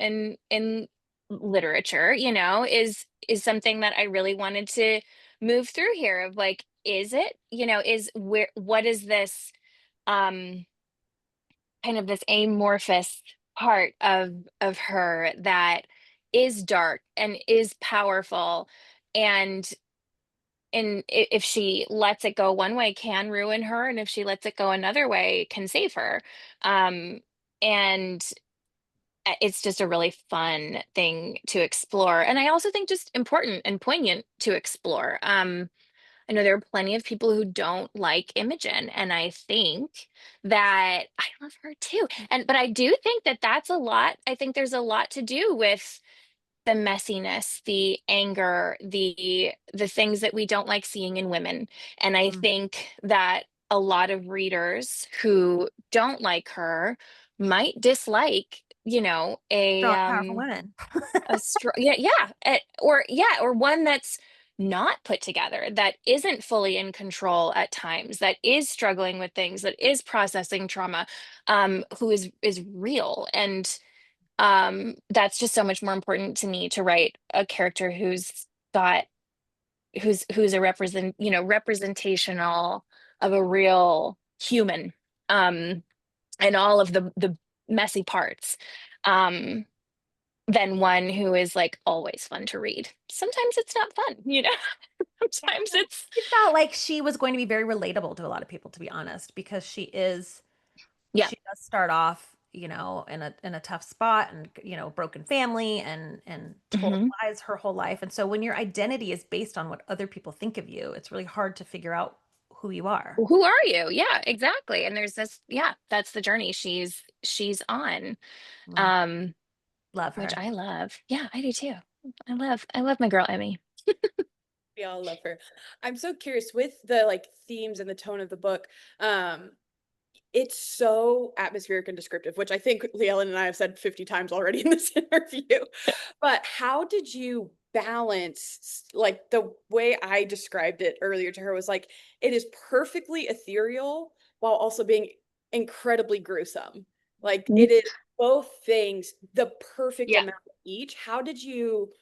in literature, you know, is something that I really wanted to move through here of like, is it, you know, is where what is this um kind of this amorphous part of her that is dark and is powerful and if she lets it go one way can ruin her and if she lets it go another way can save her and it's just a really fun thing to explore and I also think just important and poignant to explore. I know there are plenty of people who don't like Imogen, and I think that I love her too. And but I do think that that's a lot. I think there's a lot to do with the messiness, the anger, the things that we don't like seeing in women. And I Mm. think that a lot of readers who don't like her might dislike, you know, Strong, powerful women. a strong, yeah, yeah, or yeah, or one that's not put together, that isn't fully in control at times, that is struggling with things, that is processing trauma, who is real, and that's just so much more important to me to write a character who's got who's a representational of a real human, um, and all of the messy parts. Um, than one who is like always fun to read. Sometimes it's not fun, you know. Yeah, Sometimes it's I felt like she was going to be very relatable to a lot of people, to be honest, because yeah. she does start off, in a tough spot and broken family and told Mhm. lies her whole life. And so when your identity is based on what other people think of you, it's really hard to figure out who you are. Who are you? Yeah, exactly. And there's this, yeah, that's the journey she's on. Mm, Um, love which her. I love. Yeah, I do too. I love my girl Emmy. We all love her. I'm so curious with the like themes and the tone of the book. Um, it's so atmospheric and descriptive, which I think Leellen and I have said 50 times already in this interview. But how did you balance, like the way I described it earlier to her was like, it is perfectly ethereal while also being incredibly gruesome. Like Mm. it is both things, the perfect Yeah. amount of each. How did you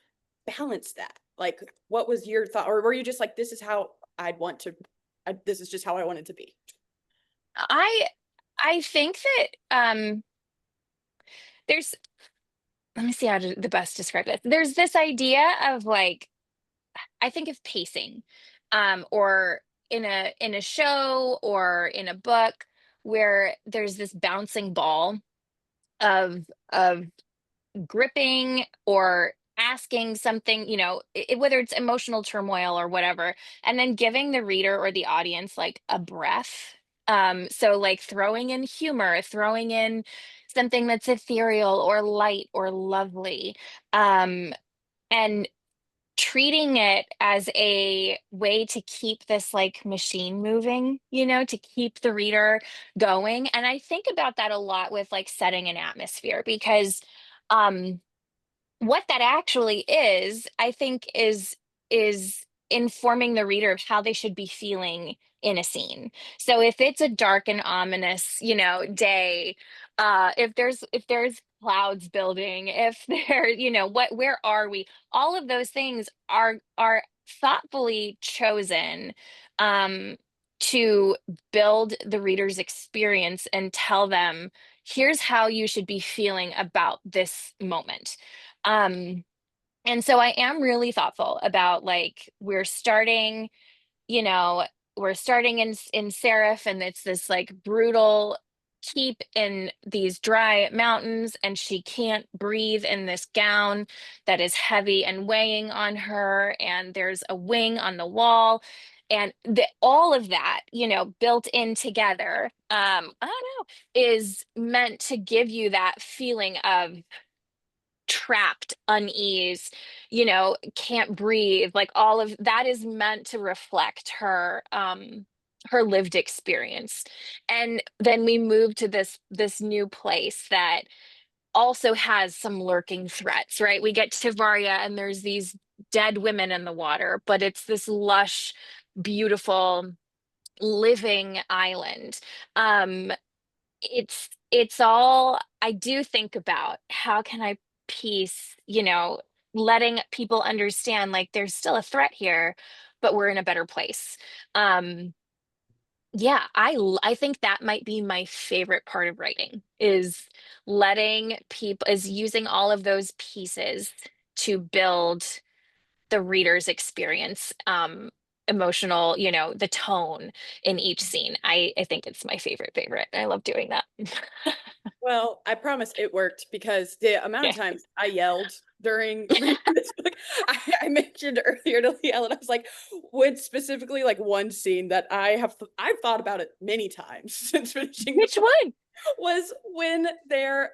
balance that? Like, what was your thought? Or were you just like, this is how I'd want to, this is just how I want it to be? I think that there's, let me see how to the best describe this. There's this idea of like, I think of pacing, or in a show or in a book where there's this bouncing ball of gripping or asking something, whether it's emotional turmoil or whatever, and then giving the reader or the audience like a breath. So like throwing in humor, throwing in something that's ethereal or light or lovely, and treating it as a way to keep this like machine moving, to keep the reader going. And I think about that a lot with like setting an atmosphere, because um what that actually is, I think, is informing the reader of how they should be feeling in a scene. So if it's a dark and ominous, day, if there's clouds building, if there, where are we? All of those things are thoughtfully chosen to build the reader's experience and tell them, here's how you should be feeling about this moment. um and so I am really thoughtful about like you know, we're starting in Seraph, and it's this like brutal keep in these dry mountains, and she can't breathe in this gown that is heavy and weighing on her, and there's a wing on the wall, and all of that, built in together, I don't know, is meant to give you that feeling of trapped, unease, can't breathe. Like all of that is meant to reflect her lived experience. And then we move to this new place that also has some lurking threats, right? We get to Varia and there's these dead women in the water, but it's this lush, beautiful, living island. Um, it's all, I do think about how can I piece, letting people understand like there's still a threat here, but we're in a better place. Um, yeah, I think that might be my favorite part of writing, is letting people, is using all of those pieces to build the reader's experience, emotional, the tone in each scene. I think it's my favorite. I love doing that. Well, I promise it worked, because the amount Yeah. of times I yelled during reading this book, I mentioned earlier to Liel, and I was like, with specifically like one scene that I've thought about it many times since finishing the Which book, one? was when they're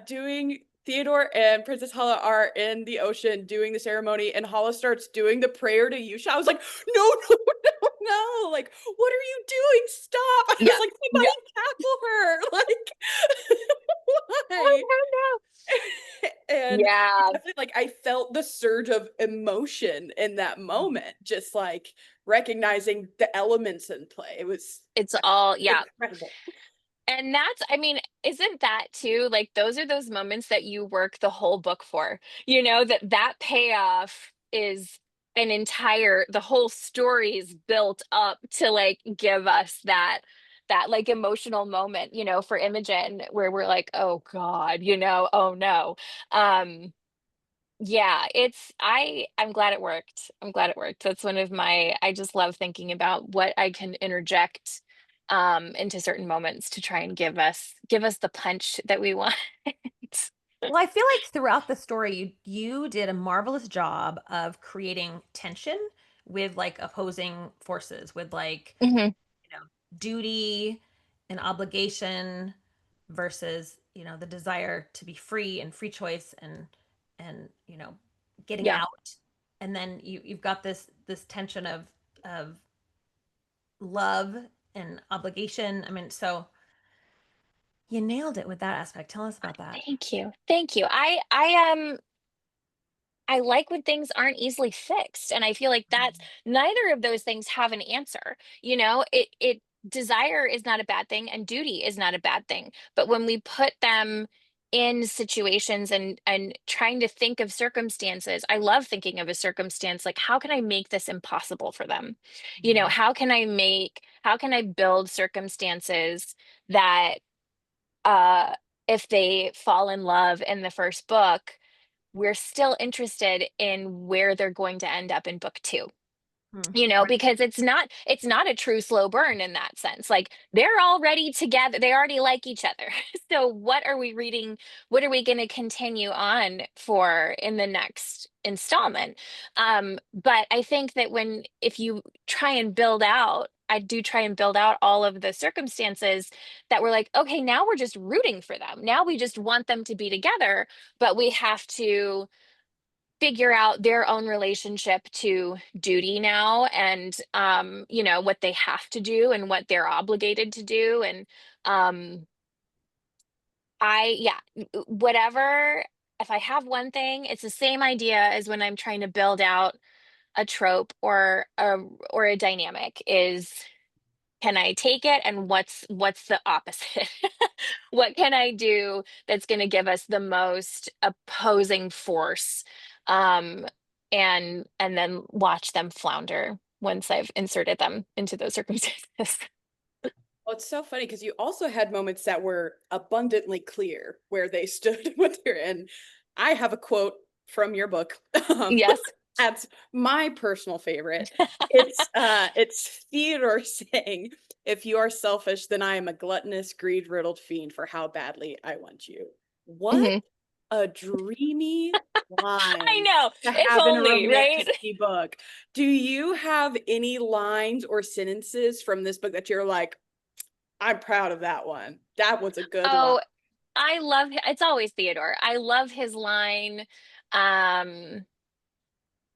doing Theodore and Princess Hala are in the ocean doing the ceremony, and Hala starts doing the prayer to Yusha. I was like, no, no, no, no. Like, what are you doing? Stop. I was Yeah. like, Yeah. somebody tackle her. Like, Oh, why? no, And no. it Yeah. definitely, like, I felt the surge of emotion in that moment, just like recognizing the elements in play. It was It's all, yeah. incredible. And that's, I mean, isn't that too, like, those are those moments that you work the whole book for, that payoff is the whole story is built up to like give us that like emotional moment, for Imogen, where we're like, oh God, oh no. Yeah, I'm glad it worked. I'm glad it worked. That's one of my, I just love thinking about what I can interject into certain moments to try and give us the punch that we want. Well, I feel like throughout the story, you did a marvelous job of creating tension with like opposing forces, with like, Mhm. duty and obligation versus, the desire to be free and free choice and getting Yeah. out. And then you've got this tension of love and obligation. I mean, so you nailed it with that aspect. Tell us about that. Thank you. Thank you. I like when things aren't easily fixed. And I feel like that's neither of those things have an answer. It desire is not a bad thing and duty is not a bad thing. But when we put them in situations and trying to think of circumstances. I love thinking of a circumstance like, how can I make this impossible for them? You know, how can I build circumstances that uh if they fall in love in the first book, we're still interested in where they're going to end up in book two, you know, Right. because it's not a true slow burn in that sense. Like, they're already together, they already like each other. So what are we reading, what are we going to continue on for in the next installment? But I think that if you try and build out, I do try and build out all of the circumstances that we're like, okay, now we're just rooting for them, now we just want them to be together, but we have to figure out their own relationship to duty now, and you know, what they have to do and what they're obligated to do. And whatever, if I have one thing, it's the same idea as when I'm trying to build out a trope or a dynamic is, can I take it, and what's the opposite? What can I do that's going to give us the most opposing force? Um, and then watch them flounder once I've inserted them into those circumstances. Well, it's so funny because you also had moments that were abundantly clear where they stood what they're in. I have a quote from your book. Yes. That's my personal favorite. It's Theodore saying, "If you are selfish, then I am a gluttonous, greed-riddled fiend for how badly I want you." What Mhm. a dreamy I line know. to If have in a only, right? romantasy book. Do you have any lines or sentences from this book that you're like, I'm proud of that one? That was a good line. Oh, I love it's always Theodore. I love his line. Um,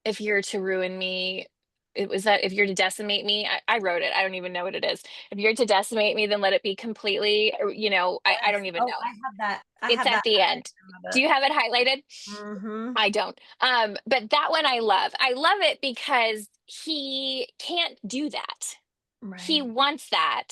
if you're to ruin me, it was that if you're to decimate me, I wrote it. I don't even know what it is. If you're to decimate me, then let it be completely, or, you know, I Yes. don't even Oh, know. I have that. I It's have at that the end. in my Do book. you have it highlighted? Mm-hmm. I don't. But that one I love. I love it because he can't do that. He Right. wants that.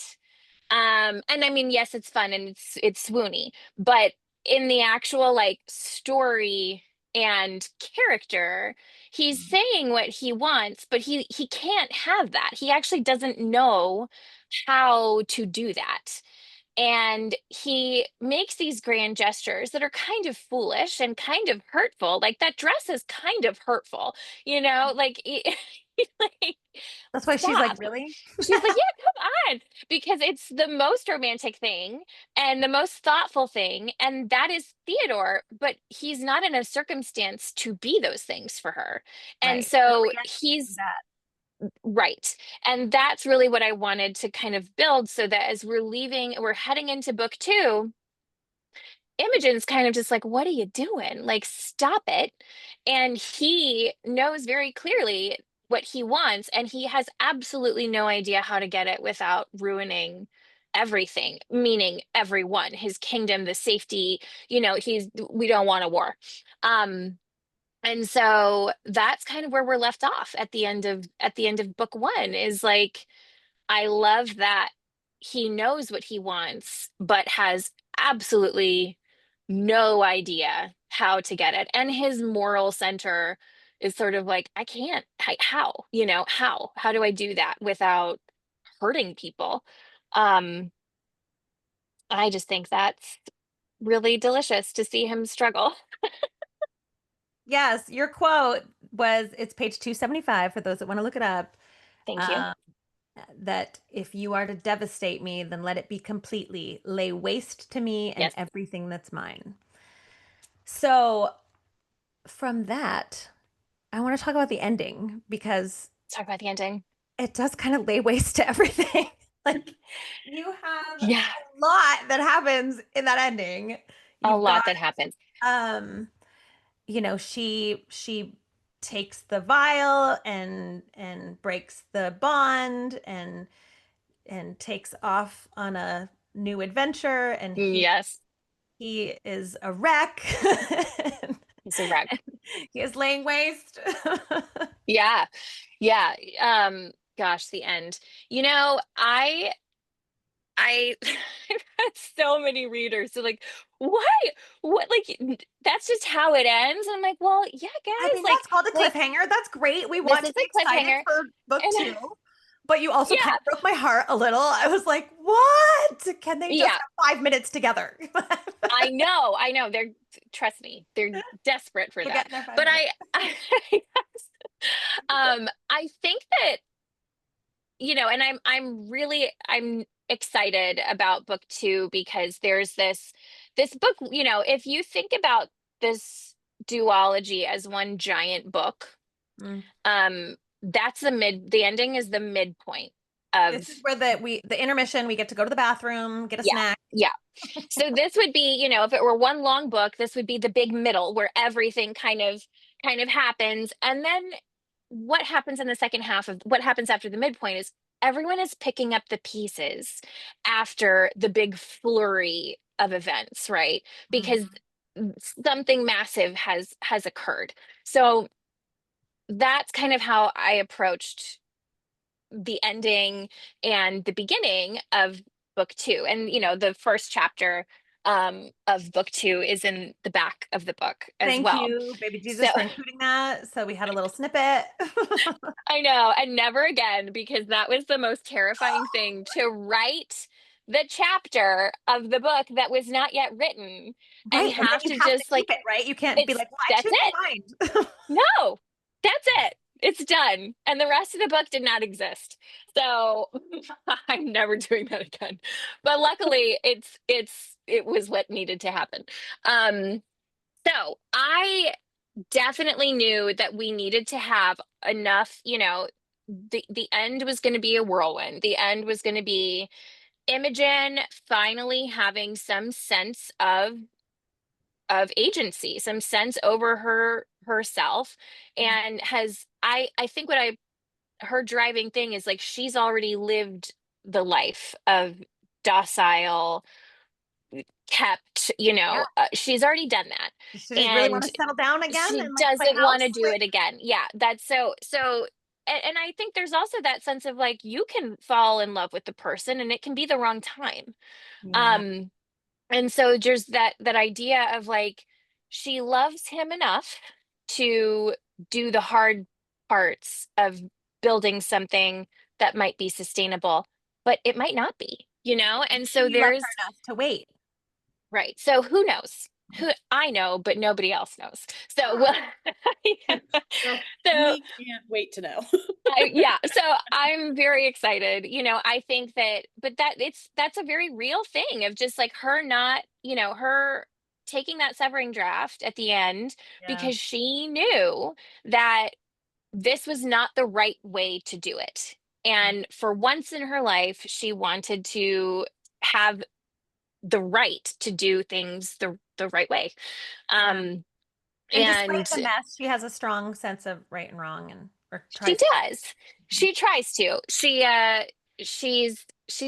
And I mean, yes, it's fun and it's swoony, but in the actual like story and character, he's saying what he wants, but he can't have that. He actually doesn't know how to do that. And he makes these grand gestures that are kind of foolish and kind of hurtful. Like, that dress is kind of hurtful, you know, like, like, That's why she's like, stop. really? She's like, yeah, come on, because it's the most romantic thing and the most thoughtful thing. And that is Theodore, but he's not in a circumstance to be those things for her. And Right. No, so we actually do he's that. right. And that's really what I wanted to kind of build, so that as we're heading into book two, Imogen's kind of just like, what are you doing? Like, stop it. And he knows very clearly what he wants, and he has absolutely no idea how to get it without ruining everything, meaning everyone, his kingdom, the safety, you know, we don't want a war. Um, and so that's kind of where we're left off at the end of book one, is like, I love that he knows what he wants, but has absolutely no idea how to get it. And his moral center is sort of like, I can't, how, you know, how do I do that without hurting people? Um, I just think that's really delicious to see him struggle. Yes, your quote was, it's page 275 for those that want to look it up. Thank you. Um, that if you are to devastate me, then let it be completely, lay waste to me and Yes. everything that's mine. So from that, I want to talk about the ending because Talk about the ending. it does kind of lay waste to everything. Like, you have Yeah, a lot that happens in that ending. a You've got lot that happens. um she takes the vial and breaks the bond and takes off on a new adventure, and Yes, he is a wreck. it's a wreck. He is laying waste. Yeah. Yeah. Gosh, the end. You know, I I've had so many readers. So like, why? What, like, that's just how it ends. I'm like, well, yeah, I guys, think that's called a like cliffhanger. That's great. We this want is to be a excited cliffhanger. for book And 2. But you also kind yeah, of broke my heart a little. I was like, what? Can they just yeah, have 5 minutes together? I know. Trust me, they're desperate for They're that. getting their five But minutes. I think that, and I'm excited about book 2 because there's this book, if you think about this duology as one giant book, Mm. that's the ending is the midpoint This of, is where the intermission, we get to go to the bathroom, get a yeah, snack. yeah. So this would be, if it were one long book, this would be the big middle where everything kind of happens. And then what happens in the second half of what happens after the midpoint is everyone is picking up the pieces after the big flurry of events, right? Because Mhm. something massive has occurred. So that's kind of how I approached the ending and the beginning of book 2. And the first chapter of book 2 is in the back of the book as Thank well. you, baby So Jesus, for including that. So we had a little snippet. I know, and never again, because that was the most terrifying thing, to write the chapter of the book that was not yet written and Right. And then have you to have to just keep like, it, right? You can't be like, well, I that's changed it. my mind. No, that's it. It's done. And the rest of the book did not exist. So I'm never doing that again. But luckily it was what needed to happen. Um, so I definitely knew that we needed to have enough, the end was going to be a whirlwind. The end was going to be Imogen finally having some sense of agency, some sense over herself, and I think her driving thing is like she's already lived the life of docile, kept, Yeah. she's already done that. Does she really want And to settle down again she and like play doesn't want house? to do it again. Yeah, that's so and I think there's also that sense of like you can fall in love with the person and it can be the wrong time. Yeah. Um and so there's that idea of like she loves him enough to do the hard parts of building something that might be sustainable, but it might not be, and so He loved there's, her enough to wait. right. So who knows? Who I know, but nobody else knows. So well, yeah. Well, So we can't wait to know. yeah, so I'm very excited. I think that, but that's a very real thing of just like her not, her taking that severing draft at the end Yeah. because she knew that this was not the right way to do it. And for once in her life, she wanted to have the right to do things the right way. Yeah. Um, And despite and the mess, she has a strong sense of right and wrong and or she tries. does. She tries to. She's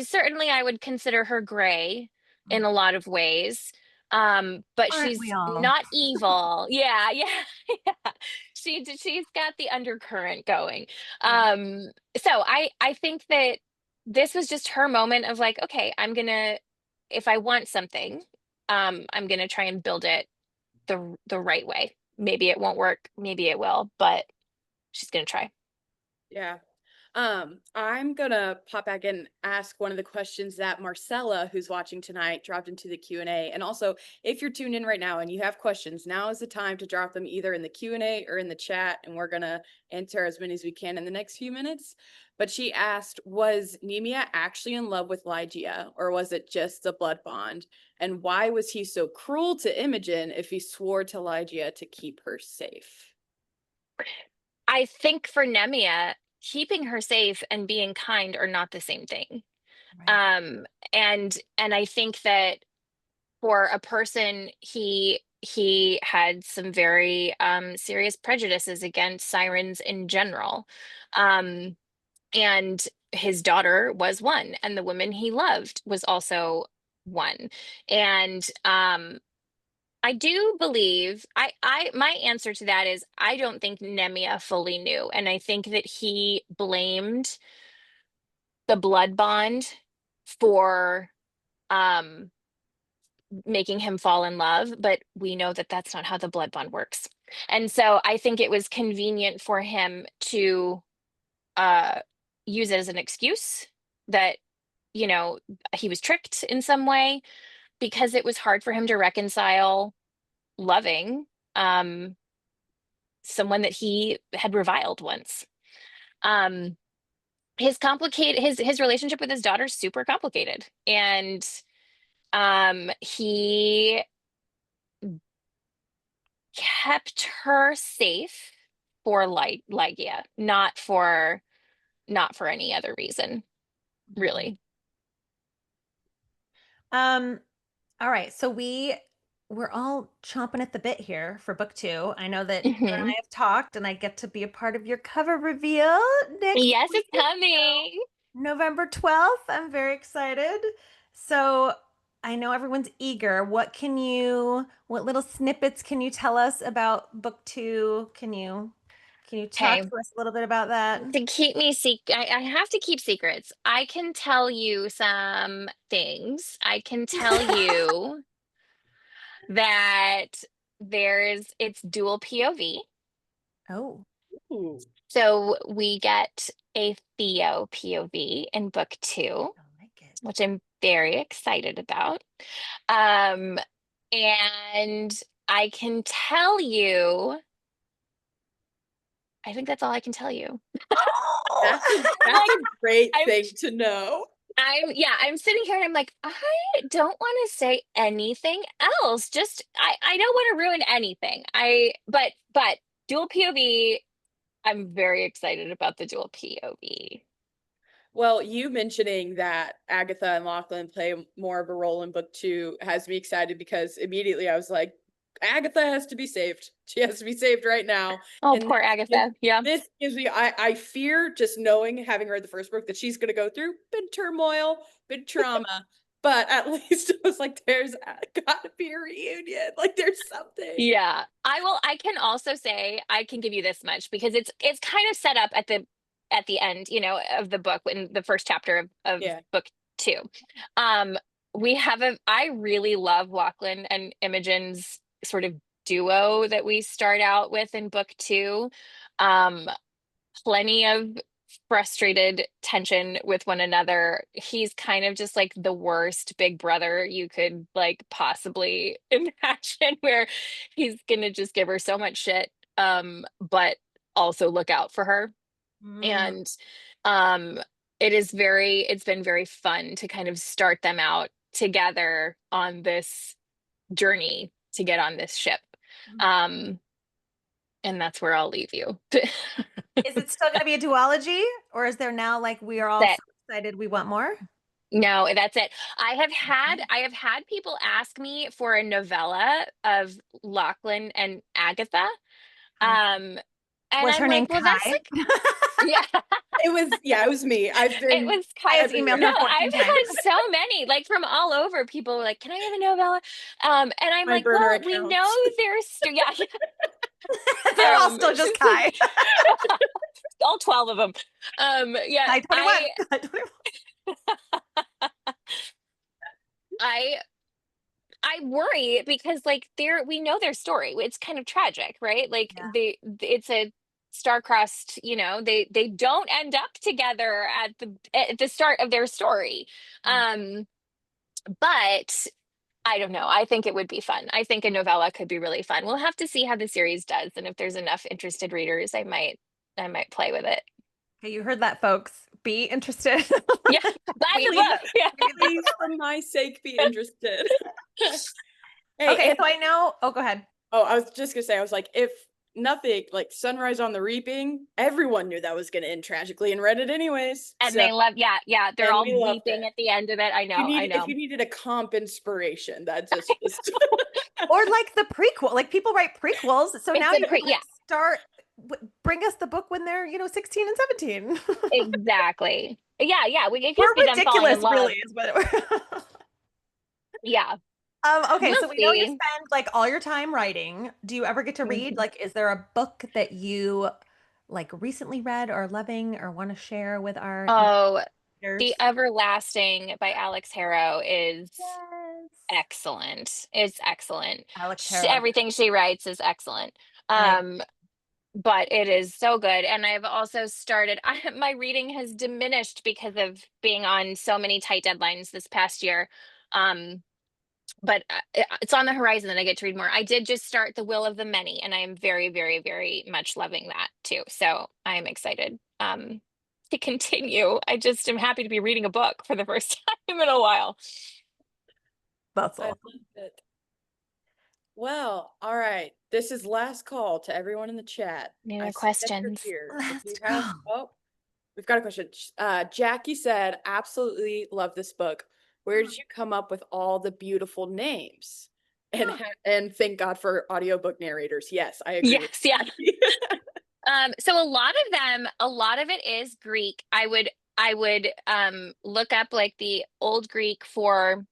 certainly, I would consider her gray in a lot of ways. But Aren't we she's all? not evil. Yeah, yeah, yeah. She's got the undercurrent going. Yeah. So I think that this was just her moment of like, okay, if I want something, I'm gonna try and build it the right way. Maybe it won't work, maybe it will, but she's gonna try. Yeah. I'm gonna pop back and ask one of the questions that Marcella, who's watching tonight, dropped into the Q&A. And also, if you're tuned in right now and you have questions, now is the time to drop them either in the Q&A or in the chat, and we're gonna answer as many as we can in the next few minutes. But she asked, was Nemia actually in love with Lygia, or was it just a blood bond? And why was he so cruel to Imogen if he swore to Lygia to keep her safe? I think for Nemia, keeping her safe and being kind are not the same thing. Right. Um, and I think that for a person, he had some very serious prejudices against sirens in general. Um, and his daughter was one, and the woman he loved was also one. And I do believe I my answer to that is I don't think Nemia fully knew. And I think that he blamed the blood bond for um making him fall in love, but we know that that's not how the blood bond works. And so I think it was convenient for him to use it as an excuse that, you know, he was tricked in some way, because it was hard for him to reconcile loving someone that he had reviled once. Um, his relationship with his daughter is super complicated, and he kept her safe for Lygia, not for any other reason, really. All right, so we're all chomping at the bit here for book 2. I know that you and I have talked, and I get to be a part of your cover reveal next Yes, week, it's coming. November 12th. I'm very excited. So I know everyone's eager. What little snippets can you tell us about book 2? Can you talk Okay. to us a little bit about that? To keep me I have to keep secrets. I can tell you some things. I can tell you that it's dual POV. Oh, Ooh. So we get a Theo POV in book 2, I like it. which I'm very excited about. And I can tell you, I think that's all I can tell you. That's a great thing to know. I'm sitting here and I'm like, I don't want to say anything else. Just I don't want to ruin anything. But dual POV, I'm very excited about the dual POV. Well, you mentioning that Agatha and Lachlan play more of a role in book 2 has me excited, because immediately I was like, Agatha has to be saved. She has to be saved right now. Oh, And poor Agatha. Yeah. this gives me, I fear, just knowing, having read the first book, that she's going to go through big turmoil, big trauma. But at least it was like, there's got to be a reunion. Like, there's something. Yeah. I can also say, I can give you this much, because it's kind of set up at the end, of the book, in the first chapter of Yeah. book 2. I really love Lachlan and Imogen's sort of duo that we start out with in book 2. Plenty of frustrated tension with one another. He's kind of just like the worst big brother you could like possibly imagine, where he's gonna just give her so much shit, but also look out for her. And um it's been very fun to kind of start them out together on this journey to get on this ship. And that's where I'll leave you. Is it still going to be a duology, or is there now like we are all so excited we want more? No, that's it. I have had people ask me for a novella of Lachlan and Agatha. And Was I'm her name like, well, that's Kai? like, yeah, It was me. it was I kind have of, emailed no, her 14 I've times. had so many, like from all over. People were like, can I have a novella? And I'm My like, burner well, we accounts. know there's, yeah, They're all still just Kai. all 12 of them. Yeah, Kai 21. Kai 21. I worry, because like we know their story. It's kind of tragic, right? Like it's a star-crossed, they don't end up together at the start of their story. But I don't know. I think it would be fun. I think a novella could be really fun. We'll have to see how the series does, and if there's enough interested readers, I might play with it. Okay, you heard that, folks. Be interested. Yeah, buy the book. Yeah. Please, for my sake, be interested. Hey, okay, so I know. Oh, go ahead. Oh, I was just gonna say, I was like, if nothing, like Sunrise on the Reaping, everyone knew that was gonna end tragically and read it anyways. And So, they love, yeah, they're and all we loved weeping it. at the end of it. I know. If you needed a comp inspiration, that just was. Or like the prequel, like people write prequels, so now you can yeah. start bring us the book when they're 16 and 17. Exactly. Yeah. It We're could be them falling ridiculous, in love. really, is what Yeah. Okay, We'll so we know you see. spend like all your time writing. Do you ever get to read? Like, is there a book that you like recently read or loving or want to share with our Oh, readers? The Everlasting by Alex Harrow is Yes. excellent. It's excellent. Alec Everything she writes is excellent. But it is so good. And I've also started, my reading has diminished because of being on so many tight deadlines this past year. But it's on the horizon that I get to read more. I did just start The Will of the Many, and I am very, very, very much loving that too. So I'm excited to continue. I just am happy to be reading a book for the first time in a while. That's I all. love it. Well, all right. This is last call to everyone in the chat. Any I other see that you're questions? here. If you Let's have, go. oh, we've got a question. Jackie said, absolutely love this book. Where did you come up with all the beautiful names? And and thank God for audiobook narrators. Yes, I agree with Yes, yeah. you. So a lot of it is Greek. I would look up like the old Greek for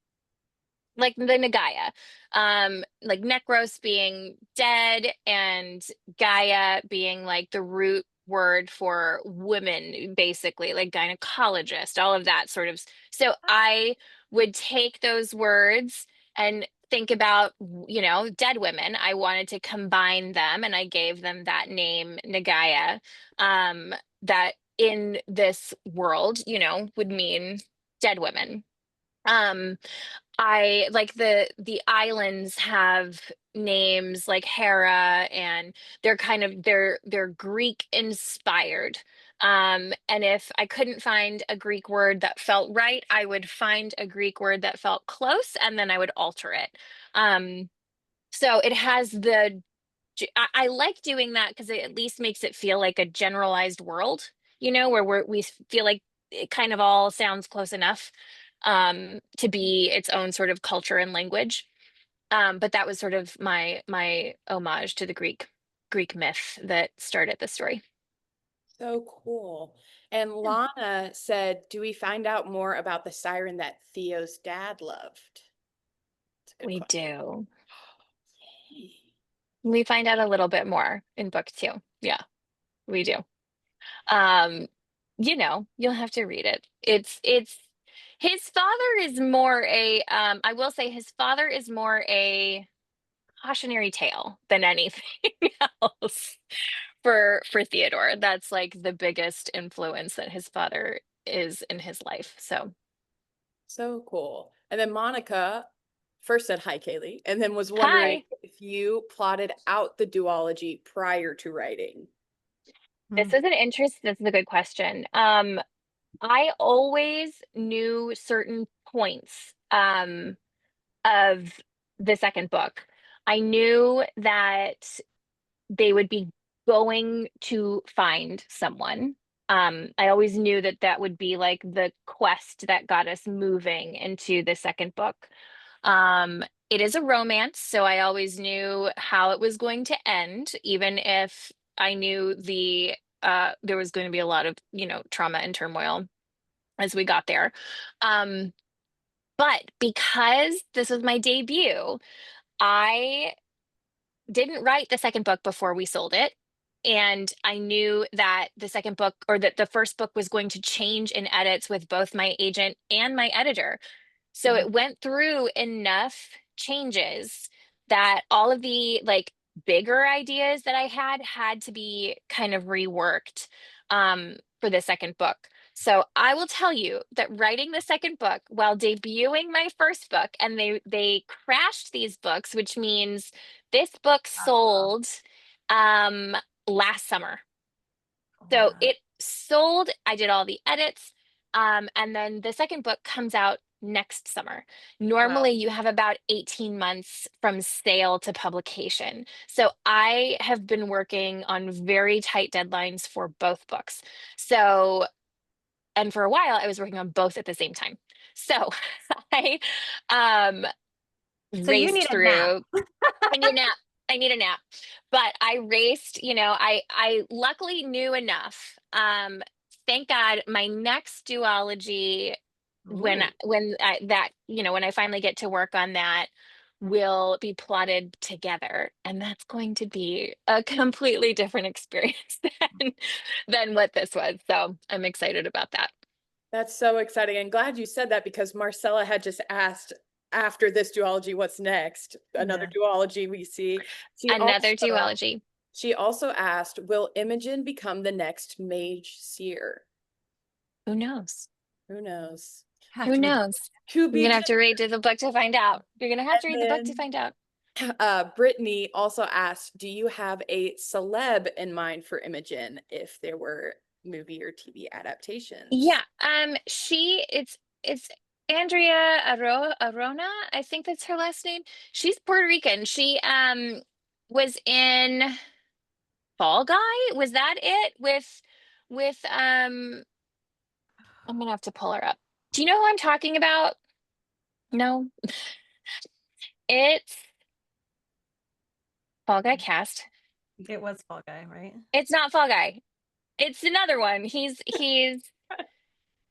like the Nagaia, like Necros being dead and Gaia being like the root word for women, basically, like gynecologist, all of that sort of. So I would take those words and think about, dead women. I wanted to combine them, and I gave them that name, Nagaia, that in this world, would mean dead women. Um, I like the islands have names like Hera, and they're Greek inspired. And if I couldn't find a Greek word that felt right, I would find a Greek word that felt close, and then I would alter it. So it has I like doing that because it at least makes it feel like a generalized world, where we feel like it kind of all sounds close enough to be its own sort of culture and language. But that was sort of my homage to the Greek myth that started the story. So cool. And Lana said, do we find out more about the siren that Theo's dad loved? It's a good We question. do. Yay. We find out a little bit more in book 2. Yeah, we do. Um, you'll have to read it. It's his father is more a I will say his father is more a cautionary tale than anything else for Theodore. That's like the biggest influence that his father is in his life. So cool. And then Monica first said hi, Kalie, and then was wondering Hi. if you plotted out the duology prior to writing. This is an This is a good question. I always knew certain points of the second book. I knew that they would be going to find someone. I always knew that that would be like the quest that got us moving into the second book. It is a romance, so I always knew how it was going to end, even if I knew there was going to be a lot of, trauma and turmoil as we got there. Um, but because this was my debut, I didn't write the second book before we sold it. And I knew that the second book, or that the first book, was going to change in edits with both my agent and my editor. So it went through enough changes that all of the like bigger ideas that I had to be kind of reworked for the second book. So I will tell you that writing the second book while debuting my first book, and they crashed these books, which means this book sold last summer. So it sold, I did all the edits, and then the second book comes out next summer. Normally, you have about 18 months from sale to publication. So I have been working on very tight deadlines for both books. So, and for a while, I was working on both at the same time. So I So you need raced a nap. through. I need a nap. I need a nap. But I raced, I luckily knew enough. Thank God my next duology, when Ooh. when I finally get to work on that, will be plotted together, and that's going to be a completely different experience than what this was. So I'm excited about that. That's so exciting. And glad you said that because Marcella had just asked after this duology, what's next? Another duology we see. Another duology. She also asked, will Imogen become the next mage seer? Who knows? Who knows? Who knows? To You're be gonna have to read the book to find out. You're gonna have to read the book to find out. Brittany also asked, do you have a celeb in mind for Imogen if there were movie or TV adaptations? Yeah. It's Andrea Arona. I think that's her last name. She's Puerto Rican. She was in Fall Guy. Was that it? With I'm gonna have to pull her up. Do you know who I'm talking about? No. It's Fall Guy cast. It was Fall Guy, right? It's not Fall Guy. It's another one. He's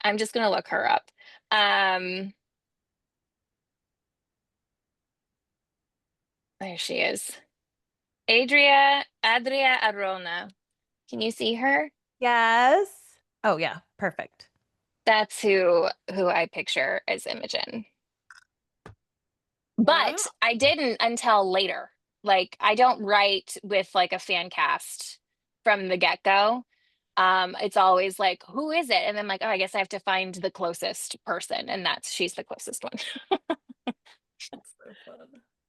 I'm just gonna look her up. There she is. Adria Arona. Can you see her? Yes. Oh yeah, perfect. That's who I picture as Imogen. Wow. But I didn't until later. Like I don't write with like a fan cast from the get-go. It's always like, who is it? And I'm like, oh, I guess I have to find the closest person, and she's the closest one. That's so fun.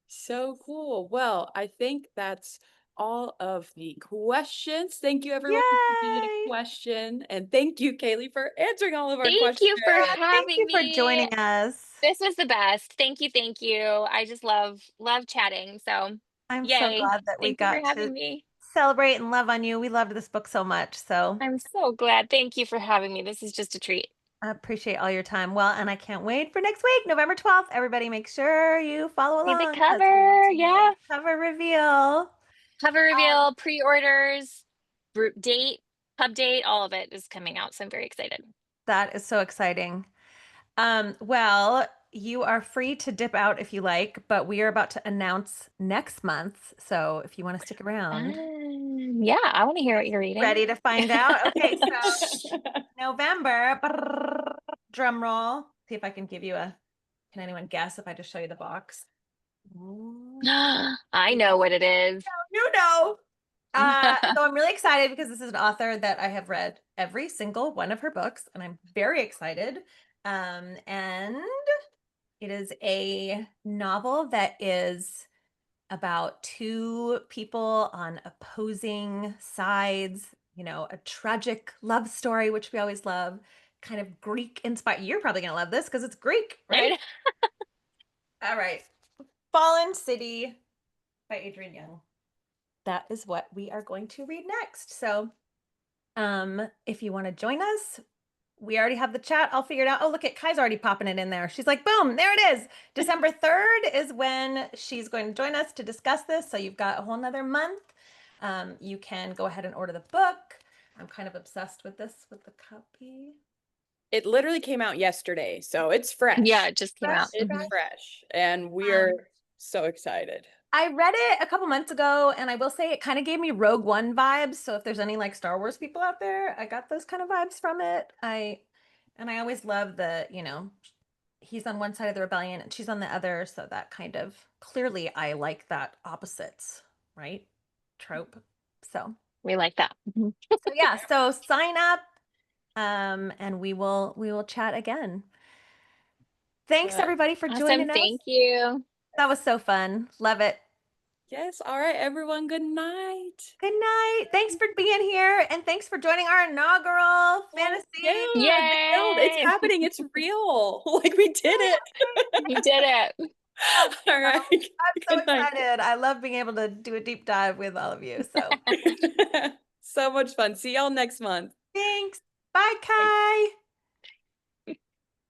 So cool. Well, I think that's all of the questions. Thank you everyone for submitting a Yay! question. And thank you, Kalie, for answering all of our Thank questions. you for Thank having you for me. joining us. This was the best. Thank you, thank you. I just love chatting. So I'm so yay. glad that we Thank you for got having to me. celebrate and love on you. We loved this book so much. So I'm so glad. Thank you for having me. This is just a treat. I appreciate all your time. Well, and I can't wait for next week, November 12th. Everybody make sure you follow See the along. 'Cause we cover. want to do Yeah. a cover reveal. Cover reveal, pre-orders, date, pub date, all of it is coming out. So I'm very excited. That is so exciting. Well, you are free to dip out if you like, but we are about to announce next month. So if you want to stick around, Yeah, I want to hear what you're reading. ready to find out. Okay, so November, drum roll. See if I can give you can anyone guess if I just show you the box? I know what it is. You know. So I'm really excited because this is an author that I have read every single one of her books, and I'm very excited. And it is a novel that is about two people on opposing sides, a tragic love story, which we always love, kind of Greek inspired. You're probably going to love this because it's Greek, right? All right. Fallen City by Adrienne Young. That is what we are going to read next. So if you want to join us, we already have the chat. I'll figure it out. Oh, look at Kai's already popping it in there. She's like, boom, there it is. December 3rd is when she's going to join us to discuss this. So you've got a whole nother month. You can go ahead and order the book. I'm kind of obsessed with this, with the copy. It literally came out yesterday, so it's fresh. Yeah, it just came out. It's fresh, and we are so excited. I read it a couple months ago, and I will say it kind of gave me Rogue One vibes. So if there's any like Star Wars people out there, I got those kind of vibes from it. I always love the, he's on one side of the rebellion and she's on the other. So that kind of clearly I like that opposites, right? Trope. So we like that. So yeah, so sign up and we will chat again. Thanks everybody for joining us. Thank you. That was so fun. Love it. Yes. All right, everyone. Good night. Good night. Thanks for being here. And thanks for joining our inaugural fantasy. Yeah, it's happening. It's real. Like we did it. We did it. All right. I'm so excited. I love being able to do a deep dive with all of you. So so much fun. See y'all next month. Thanks. Bye, Kai.